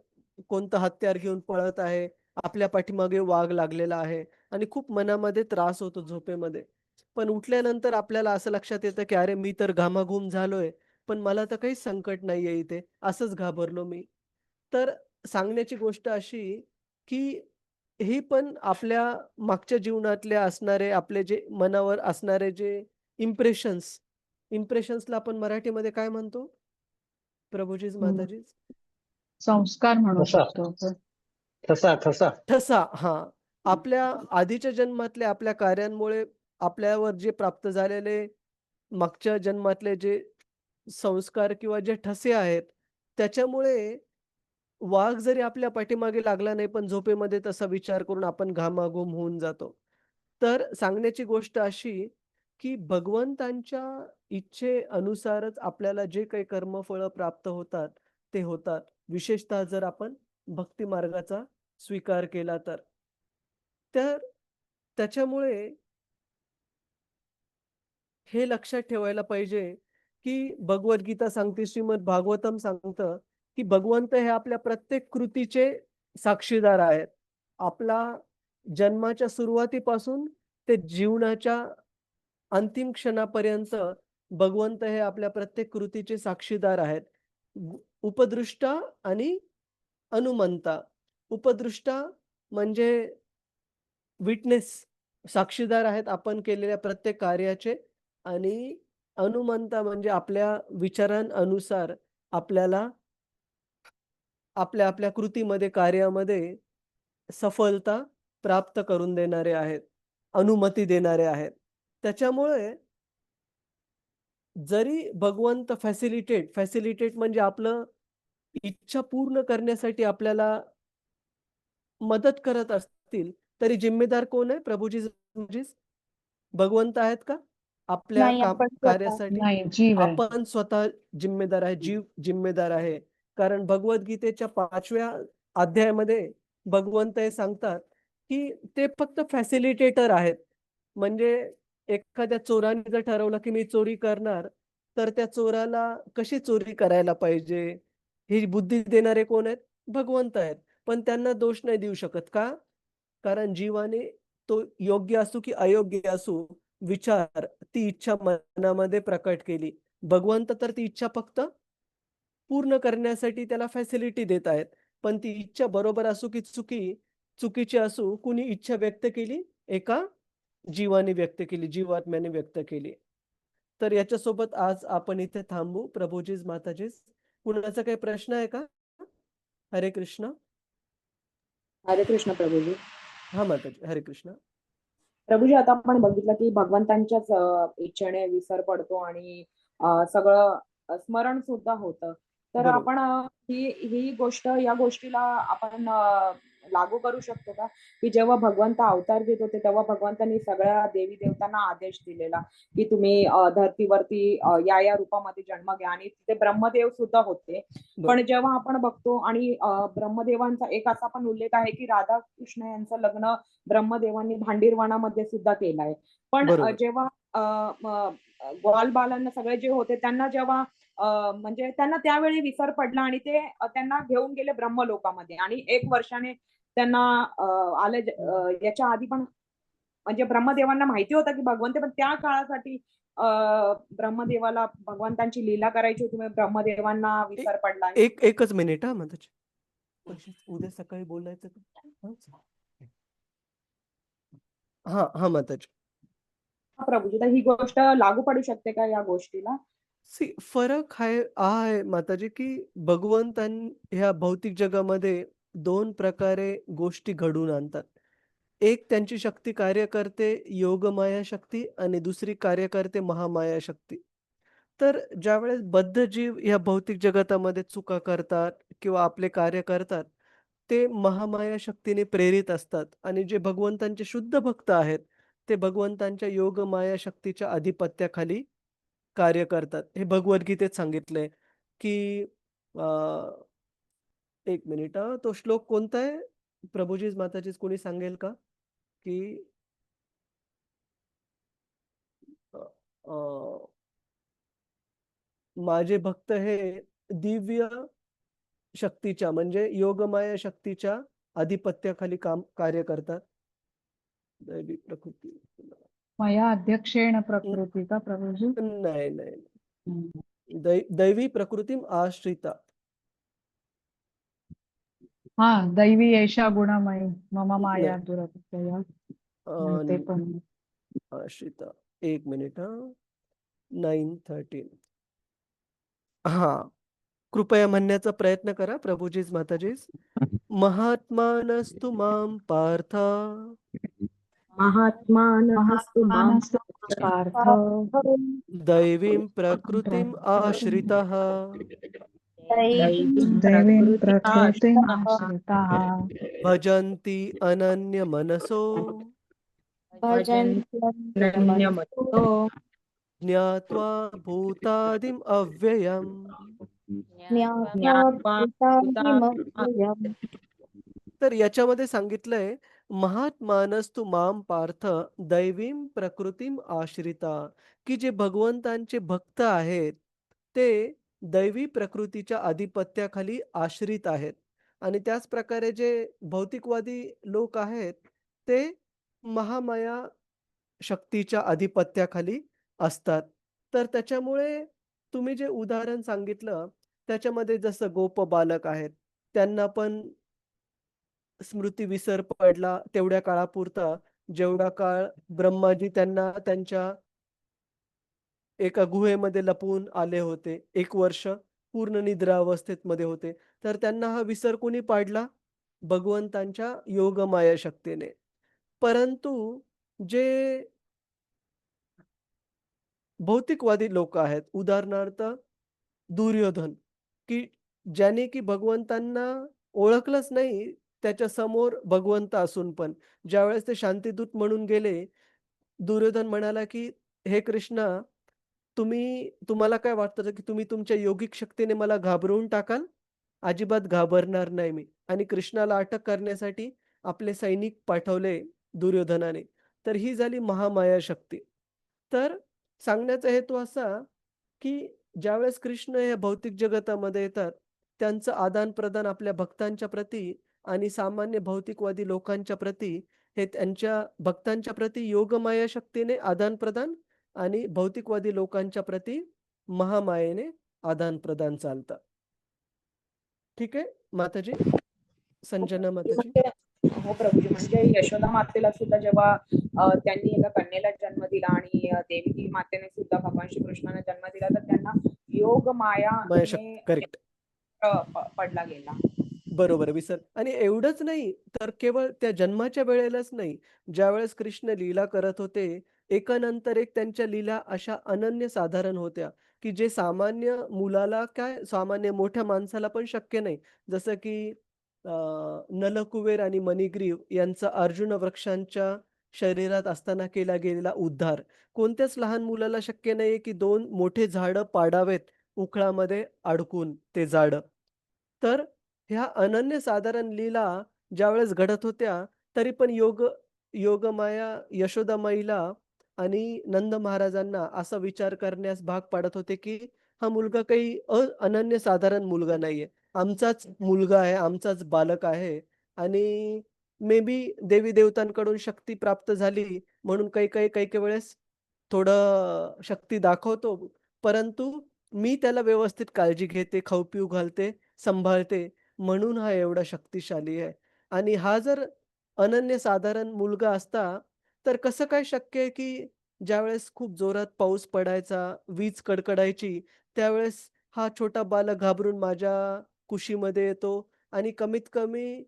कोणतं हत्यार घेऊन पळत आहे, आपल्या पाठीमागे वाघ लागलेला आहे आणि खूप मनामध्ये त्रास होतो झोपेमध्ये. पण उठल्यानंतर आपल्याला असं लक्षात येतं, की "अरे, मी तर घामाघूम झालोय, पण मला तर काहीच संकट नाहीये इथे. असंच घाबरलो मी." तर सांगण्याची गोष्ट अशी, की ही पण आपल्या मागच्या जीवनातले असणारे आपले जे मनावर असणारे जे इम्प्रेशन्स, इम्प्रेशन्सला आपण मराठीमध्ये काय म्हणतो? प्रभुजीच, हम्म. माताजीच? संस्कार म्हणू ठसा शकतो आपण. ठसा ठसा. ठसा. हां. आपल्या आधीच्या जन्मातल्या आपल्या कार्यांमुळे आपल्यावर जे प्राप्त झालेले मागच्या जन्मातले जे संस्कार किंवा जे ठसे आहेत, त्याच्यामुळे वाघ जरी आपल्या पाठीमागे लागला नाही, पण झोपेमध्ये तसा विचार करून आपण घामाघूम होऊन जातो. तर सांगण्याची गोष्ट अशी, की भगवंतांच्या इच्छेनुसारच आपल्याला जे काही कर्मफळं प्राप्त होतात, ते होतात. विशेषतः जर आपण भक्ती मार्गाचा स्वीकार केला तर. तर त्याच्यामुळे हे लक्षात ठेवायला पाहिजे, की भगवद्गीता सांगते, श्रीमद भागवतम सांगतं, की भगवंत हे आपल्या प्रत्येक कृतीचे साक्षीदार आहेत. आपला जन्माच्या सुरुवातीपासून ते जीवनाच्या अंतिम क्षणापर्यंत भगवंत हे आपल्या प्रत्येक कृतीचे साक्षीदार आहेत. उपदृष्टा आणि अनुमंता. उपदृष्टा म्हणजे विटनेस, साक्षीदार आहेत आपण केलेल्या प्रत्येक कार्याचे आणि अनुमंता म्हणजे आपल्या विचारांनुसार आपल्याला आपल्या आपल्या कृतीमध्ये, कार्यामध्ये सफलता प्राप्त करून देणारे आहेत, अनुमती देणारे आहेत. त्याच्यामुळे जरी भगवंत फॅसिलिटेट म्हणजे आपलं इच्छा पूर्ण करण्यासाठी आपल्याला मदत करत असतील, तरी जिम्मेदार कोण आहे? प्रभूजीच भगवंत आहेत का? आपल्या नाही, आपण स्वतः. कार्यासाठी? नाही, जीव आहे. आपण स्वतः जिम्मेदार आहे, जीव जिम्मेदार आहे. कारण भगवद्गीतेच्या 5व्या अध्यायामध्ये भगवंत हे सांगतात, की ते फक्त फॅसिलिटेटर आहेत. म्हणजे एखाद्या चोराने जर ठरवलं, की मी चोरी करणार, तर त्या चोराला कशी चोरी करायला पाहिजे, ही बुद्धी देणारे कोण आहेत? भगवंत आहेत. पण त्यांना दोष नाही देऊ शकत. का? कारण जीवाने तो योग्य असो की अयोग्य असो, विचार, ती इच्छा मनामध्ये प्रकट केली. भगवंत तर ती इच्छा फक्त पूर्ण करण्यासाठी त्याला फॅसिलिटी देत आहेत. पण ती इच्छा बरोबर असो की चुकीची असो, कुणी इच्छा व्यक्त केली, एका जीवाने व्यक्त केली, जीवात्म्याने व्यक्त केली. तर याच्यासोबत आज आपण इथे थांबू. प्रभूजीच, माताजीच. कुणाचा काही प्रश्न आहे का? हरे कृष्ण. हरे कृष्ण प्रभूजी. हां, माताजी. हरे कृष्ण. प्रभूजी, आता आपण बघितलं की भगवंतांच्याच इच्छेने विसर पडतो आणि सगळं स्मरण सुद्धा होतं. तर बरोबर. आपण ही गोष्ट या गोष्टीला आपण लागू करू शकतो का? की जेव्हा भगवंत अवतार घेत होते तेव्हा भगवंतांनी सगळ्या देवी देवतांना आदेश दिलेला की तुम्ही धरतीवरती या रूपामध्ये जन्म घ्या आणि तिथे ब्रह्मदेव सुद्धा होते. पण जेव्हा आपण बघतो आणि ब्रह्मदेवांचा एक असा पण उल्लेख आहे की राधाकृष्ण यांचं लग्न ब्रह्मदेवांनी भांडीरवनामध्ये सुद्धा केलाय. पण बरोबर. जेव्हा ग्वालबालांना सगळे जे होते त्यांना जेव्हा म्हणजे त्यांना त्यावेळी विसर पडला आणि ते त्यांना घेऊन गेले ब्रह्मलोकामध्ये आणि 1 वर्षाने त्यांना आले याच्या आधी पण म्हणजे ब्रह्मदेवांना माहिती होतं की भगवंत पण त्या काळासाठी ब्रह्मदेवाला भगवंतांची लीला करायची होती, मग ब्रह्मदेवांना ए विसर पडला. एकच मिनिट हां, माताजी. उद्या सकाळी बोलायचं का? हां, हां, माताजी. प्रभूजी, तर ही गोष्ट लागू पडू शकते का या गोष्टीला? फरक हा आहे माताजी, की भगवंतां ह्या भौतिक जगामध्ये 2 प्रकारे गोष्टी घडवून आणतात. एक त्यांची शक्ती कार्य करते योगमाया शक्ती आणि दुसरी कार्य करते महामाया शक्ती. तर ज्यावेळेस बद्ध जीव ह्या भौतिक जगतामध्ये चुका करतात किंवा आपले कार्य करतात, ते महामाया शक्तीने प्रेरित असतात आणि जे भगवंतांचे शुद्ध भक्त आहेत, ते भगवंतांच्या योगमाया शक्तीच्या अधिपत्याखाली कार्य करतात. हे भगवद्गीतेत सांगितलंय, की अ, 1 मिनिट तो श्लोक कोणता आहे? प्रभुजीच माताजीच कोणी सांगेल का? की अ, अ, माझे भक्त हे दिव्य शक्तीच्या म्हणजे योगमाया शक्तीच्या अधिपत्याखाली कार्य करतात. दैवी प्रकृती. मया अध्यक्षेण प्रकृती का प्रभूजी? नाही, नाही. हम्म. दैवी प्रकृतीम आश्रिता. हा, दैवी एषा गुणमयी मम नाही. माया दुरत्यया. ते पण आश्रिता. 1 मिनिट 9:13. हां. कृपया म्हणण्याचा प्रयत्न करा प्रभुजीच माताजीच. महात्मानस्तु मां पार्थ महात्मानस्तु मां महात्मानस्तु पार्थ दैवीं प्रकृतिम् आश्रितः दैवीं दैवीं प्रकृतिमाश्रिताः प्रकृतिमाश्रिताः भजन्ति अनन्यमनसो भजन्त्यनन्यमतो ज्ञात्वा भूतादिम् अव्ययम्. ज्ञात्वा भूतादिमव्ययम्. तर याच्यामध्ये सांगितलंय, महात्मानस्तु माम पार्थ दैवीं प्रकृतीम आश्रिता, की जे भगवंतांचे भक्त आहेत, ते दैवी प्रकृतीच्या अधिपत्याखाली आश्रित आहेत. आणि त्याच प्रकारे जे भौतिकवादी लोक आहेत, ते महामाया शक्तीच्या अधिपत्याखाली असतात. तर त्याच्यामुळे तुम्ही जे उदाहरण सांगितलं, त्याच्यामध्ये जसं गोप बालक आहेत, त्यांना पण स्मृती विसर पडला तेवढ्या काळापुरता, जेवढा काळ ब्रह्माजी त्यांना त्यांच्या एका गुहेमध्ये लपवून आले होते. 1 वर्ष पूर्ण निद्रा अवस्थेमध्ये होते. तर त्यांना हा विसर कोणी पाडला? भगवंतांच्या योगमाया शक्तीने. परंतु जे भौतिकवादी लोकं आहेत, उदाहरणार्थ दुर्योधन, की ज्याने की भगवंतांना ओळखलंच नाही, त्याच्या समोर भगवंत असून पण. ज्यावेळेस ते शांतीदूत म्हणून गेले, दुर्योधन म्हणाला, की "हे कृष्णा, तुम्हाला काय वाटतं की तुम्ही तुमच्या योगिक शक्तीने मला घाबरवून टाकाल? अजिबात घाबरणार नाही मी." आणि कृष्णाला अटक करण्यासाठी आपले सैनिक पाठवले दुर्योधनाने. तर ही झाली महामाया शक्ती. तर सांगण्याचा हेतू असा, की ज्यावेळेस कृष्ण या भौतिक जगतामध्ये येतात, त्यांचं आदान-प्रदान आपल्या भक्तांच्या प्रती आणि सामान्य भौतिकवादी लोकांच्या प्रती, हे त्यांच्या भक्तांच्या प्रती योगमाया शक्तीने आदान-प्रदान आणि भौतिकवादी लोकांच्या प्रती महामायेने आदान-प्रदान चालतं. ठीक आहे माताजी? संजना माताजी? म्हणजे हो प्रभूजी, म्हणजे यशोदा मातेला सुद्धा जेव्हा त्यांनी एका कन्येला जन्म दिला आणि देवी मातेने सुद्धा भगवान श्रीकृष्णाने जन्म दिला, तर त्यांना योग माया मायाने शक्ती. करेक्ट. पडला गेला. बरोबर विसर आणि एवढंच नाही, तर केवळ त्या जन्माच्या वेळेलाच नाही, ज्यावेळेस कृष्ण लीला करत होते, एकानंतर एक त्यांच्या लीला अशा अनन्यसाधारण होत्या, की जे सामान्य मुलाला काय, सामान्य मोठ्या माणसाला पण शक्य नाही. जसं की नलकुबेर आणि मणिग्रीव यांचा अर्जुन वृक्षांच्या शरीरात असताना केला गेलेला उद्धार. कोणत्याच लहान मुलाला शक्य नाहीये, की 2 मोठे झाडं पाडावेत उखळामध्ये अडकून ते झाडं. तर ह्या अनन्यसाधारण लीला ज्यावेळेस घडत होत्या, तरी पण योगमाया यशोदामाईला आणि नंद महाराजांना असा विचार करण्यास भाग पाडत होते, की हा मुलगा काही अनन्यसाधारण मुलगा नाहीये. आमचाच मुलगा आहे, आमचाच बालक आहे आणि मे बी देवी-देवतांकडून शक्ती प्राप्त झाली म्हणून काही वेळेस थोडं शक्ती दाखवतो. परंतु मी त्याला व्यवस्थित काळजी घेते, खाऊ-पिऊ घालते, सांभाळते, म्हणून हा एवढा शक्तिशाली आहे. आणि हा जर अनन्यसाधारण मुलगा असता, तर कसं काय शक्य आहे, की ज्यावेळेस खूप जोरात पाऊस पडायचा, वीज कडकडायची, त्यावेळेस हा छोटा बालक घाबरून माझ्या कुशीमध्ये येतो आणि कमीत कमी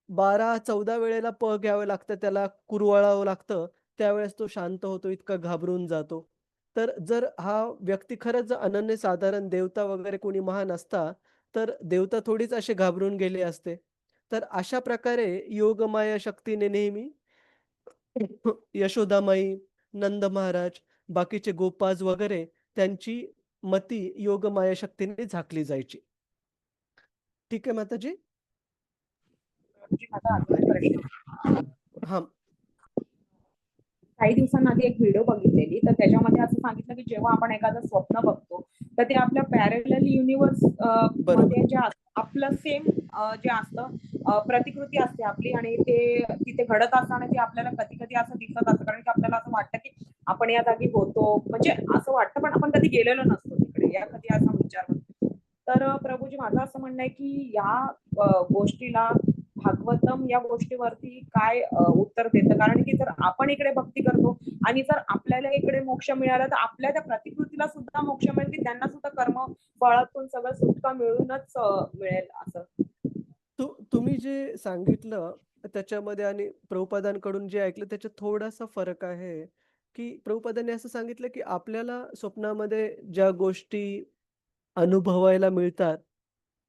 12-14 वेळेला घ्यावं लागतं, त्याला कुरवाळावं लागतं. त्यावेळेस तो शांत होतो, इतका घाबरून जातो. तर जर हा व्यक्ती खरंच जर अनन्यसाधारण देवता वगैरे कोणी महान असता, तर देवता थोडीच असे घाबरून गेले असते. तर अशा प्रकारे योगमाया शक्तीने नेहमी यशोदामाई, नंद महाराज, बाकीचे गोपाज वगैरे त्यांची मती योगमाया शक्तीने झाकली जायची. ठीक आहे माताजी? प्रभूजी माझा अजून एक आणि प्रश्न. हां, काही दिवसांआधी एक व्हिडिओ बघितलेली, तर त्याच्यामध्ये असं सांगितलं की जेव्हा आपण एखादं स्वप्न बघतो तर ते आपल्या पॅरलल युनिव्हर्स बरोबर. मध्ये आपलं सेम जे असतं प्रतिकृती असते आपली, आणि ते तिथे घडत असताना ते आपल्याला कधी कधी असं दिसत असतं, कारण की आपल्याला असं वाटतं की आपण या जागी होतो, म्हणजे असं वाटतं पण आपण कधी गेलेलो नसतो तिकडे, या कधी असा विचार होतो. तर प्रभूजी माझं असं म्हणणं आहे की या गोष्टीला भागवतम या गोष्टीवरती काय उत्तर देतं, कारण की जर आपण इकडे भक्ती करतो आणि जर आपल्याला इकडे मोक्ष मिळाला तर आपल्या त्या प्रतिकृतीला सुद्धा मोक्ष मिळेल, की त्यांना सुद्धा कर्म फळातून सगळं सुटका मिळूनच मिळेल असं. तुम्ही जे सांगितलं त्याच्यामध्ये आणि प्रभुपादांकडून जे ऐकलं त्याच्यात थोडासा फरक आहे, की प्रभुपादांनी असं सांगितलं, की आपल्याला स्वप्नामध्ये ज्या गोष्टी अनुभवायला मिळतात,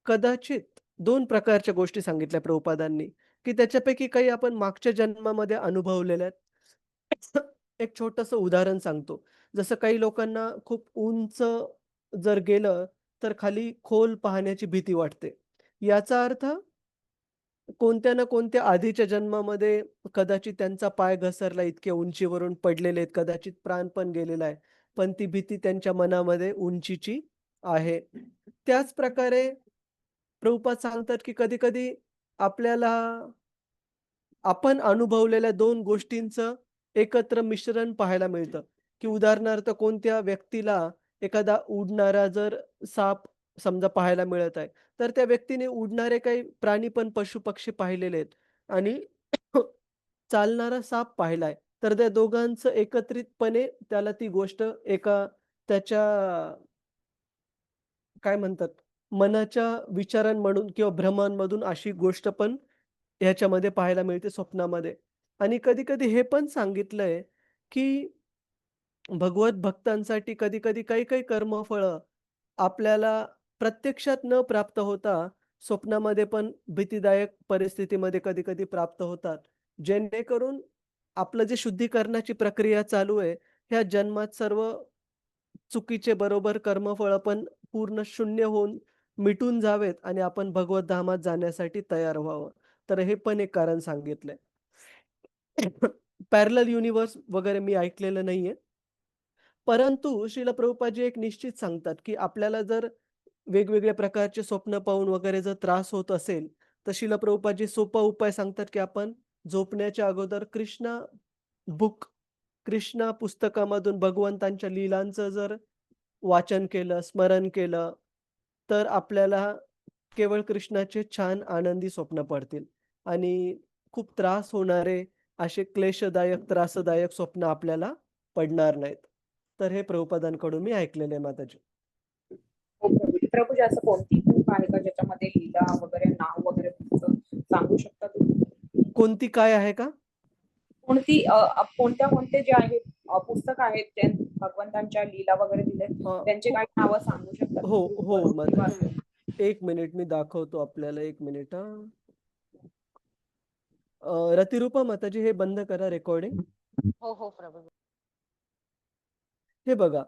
कदाचित 2 प्रकारच्या गोष्टी सांगितल्या प्रभुपादांनी, की त्याच्यापैकी काही आपण मागच्या जन्मामध्ये अनुभवलेल्या आहेत. एक छोटंसं उदाहरण सांगतो. जसं काही लोकांना खूप उंच जर गेलं, तर खाली खोल पाहण्याची भीती वाटते. याचा अर्थ कोणत्या ना कोणत्या आधीच्या जन्मामध्ये कदाचित त्यांचा पाय घसरला, इतक्या उंचीवरून पडलेले आहेत, कदाचित प्राण पण गेलेला आहे. पण ती भीती त्यांच्या मनामध्ये उंचीची आहे. त्याच प्रकारे प्रभुपाद सांगतात, की कधी-कधी आपल्याला आपण अनुभवलेल्या 2 गोष्टींचं एकत्र मिश्रण पाहायला मिळतं, की उदाहरणार्थ कोणत्या व्यक्तीला एखादा उडणारा जर साप समजा पाहायला मिळत आहे, तर त्या व्यक्तीने उडणारे काही प्राणी पण पशु-पक्षी पाहिलेले आहेत आणि चालणारा साप पाहिलाय. तर त्या दोघांचं एकत्रितपणे त्याला ती गोष्ट एका त्याच्या काय म्हणतात, मनाच्या विचारांमधून किंवा भ्रमांमधून अशी गोष्ट पण ह्याच्यामध्ये पाहायला मिळते स्वप्नामध्ये. आणि कधी-कधी हे पण सांगितलंय, की भगवत भक्तांसाठी कधी-कधी काही-काही कर्मफळं आपल्याला प्रत्यक्षात न प्राप्त होता, स्वप्नामध्ये पण भीतीदायक परिस्थितीमध्ये कधी-कधी प्राप्त होतात. जेणेकरून आपलं जे शुद्धीकरणाची प्रक्रिया चालू आहे, ह्या जन्मात सर्व चुकीचे बरोबर कर्मफळं पण पूर्ण शून्य होऊन मिटून जावेत आणि आपण भगवत धामात जाण्यासाठी तयार व्हावं. तर हे पण एक कारण सांगितलंय. पॅरलल युनिव्हर्स वगैरे मी ऐकलेलं नाहीये. परंतु श्रील प्रभुपादजी एक निश्चित सांगतात, की आपल्याला जर वेगवेगळ्या प्रकारचे स्वप्न पाहून वगैरे जर त्रास होत असेल, तर श्रील प्रभुपादजी सोपा उपाय सांगतात, की आपण झोपण्याच्या अगोदर बुक, कृष्णा पुस्तकामधून भगवंतांच्या लीलांचं जर वाचन केलं, स्मरण केलं, तर आपल्याला केवळ कृष्णाचे छान आनंदी स्वप्न पडतील आणि खूप त्रास होणारे असे क्लेशदायक, त्रासदायक स्वप्न आपल्याला पडणार नाहीत. तर हे प्रभुपादांकडून मी ऐकलेलं आहे माताजी. हो प्रभूजी. प्रभूजी असं कोणती बुक आहे का ज्याच्यामध्ये लीला वगैरे नाव वगैरे तुमचं सांगू शकता तुम्ही? कोणती काय आहे का? कोणती कोणत्या कोणते जे आहेत पुस्तक आहेत ते भगवंतांच्या लीला वगैरे दिले अ, त्यांचे काही नावं सांगू शकता हो, तुम्ही हो ग्रुपवर किंवा माताजी. 1 मिनिट मी दाखवतो आपल्याला 1 मिनिट हां. रतिरूपा माताजी हे बंद करा रेकॉर्डिंग. हो हो प्रभू. हे बघा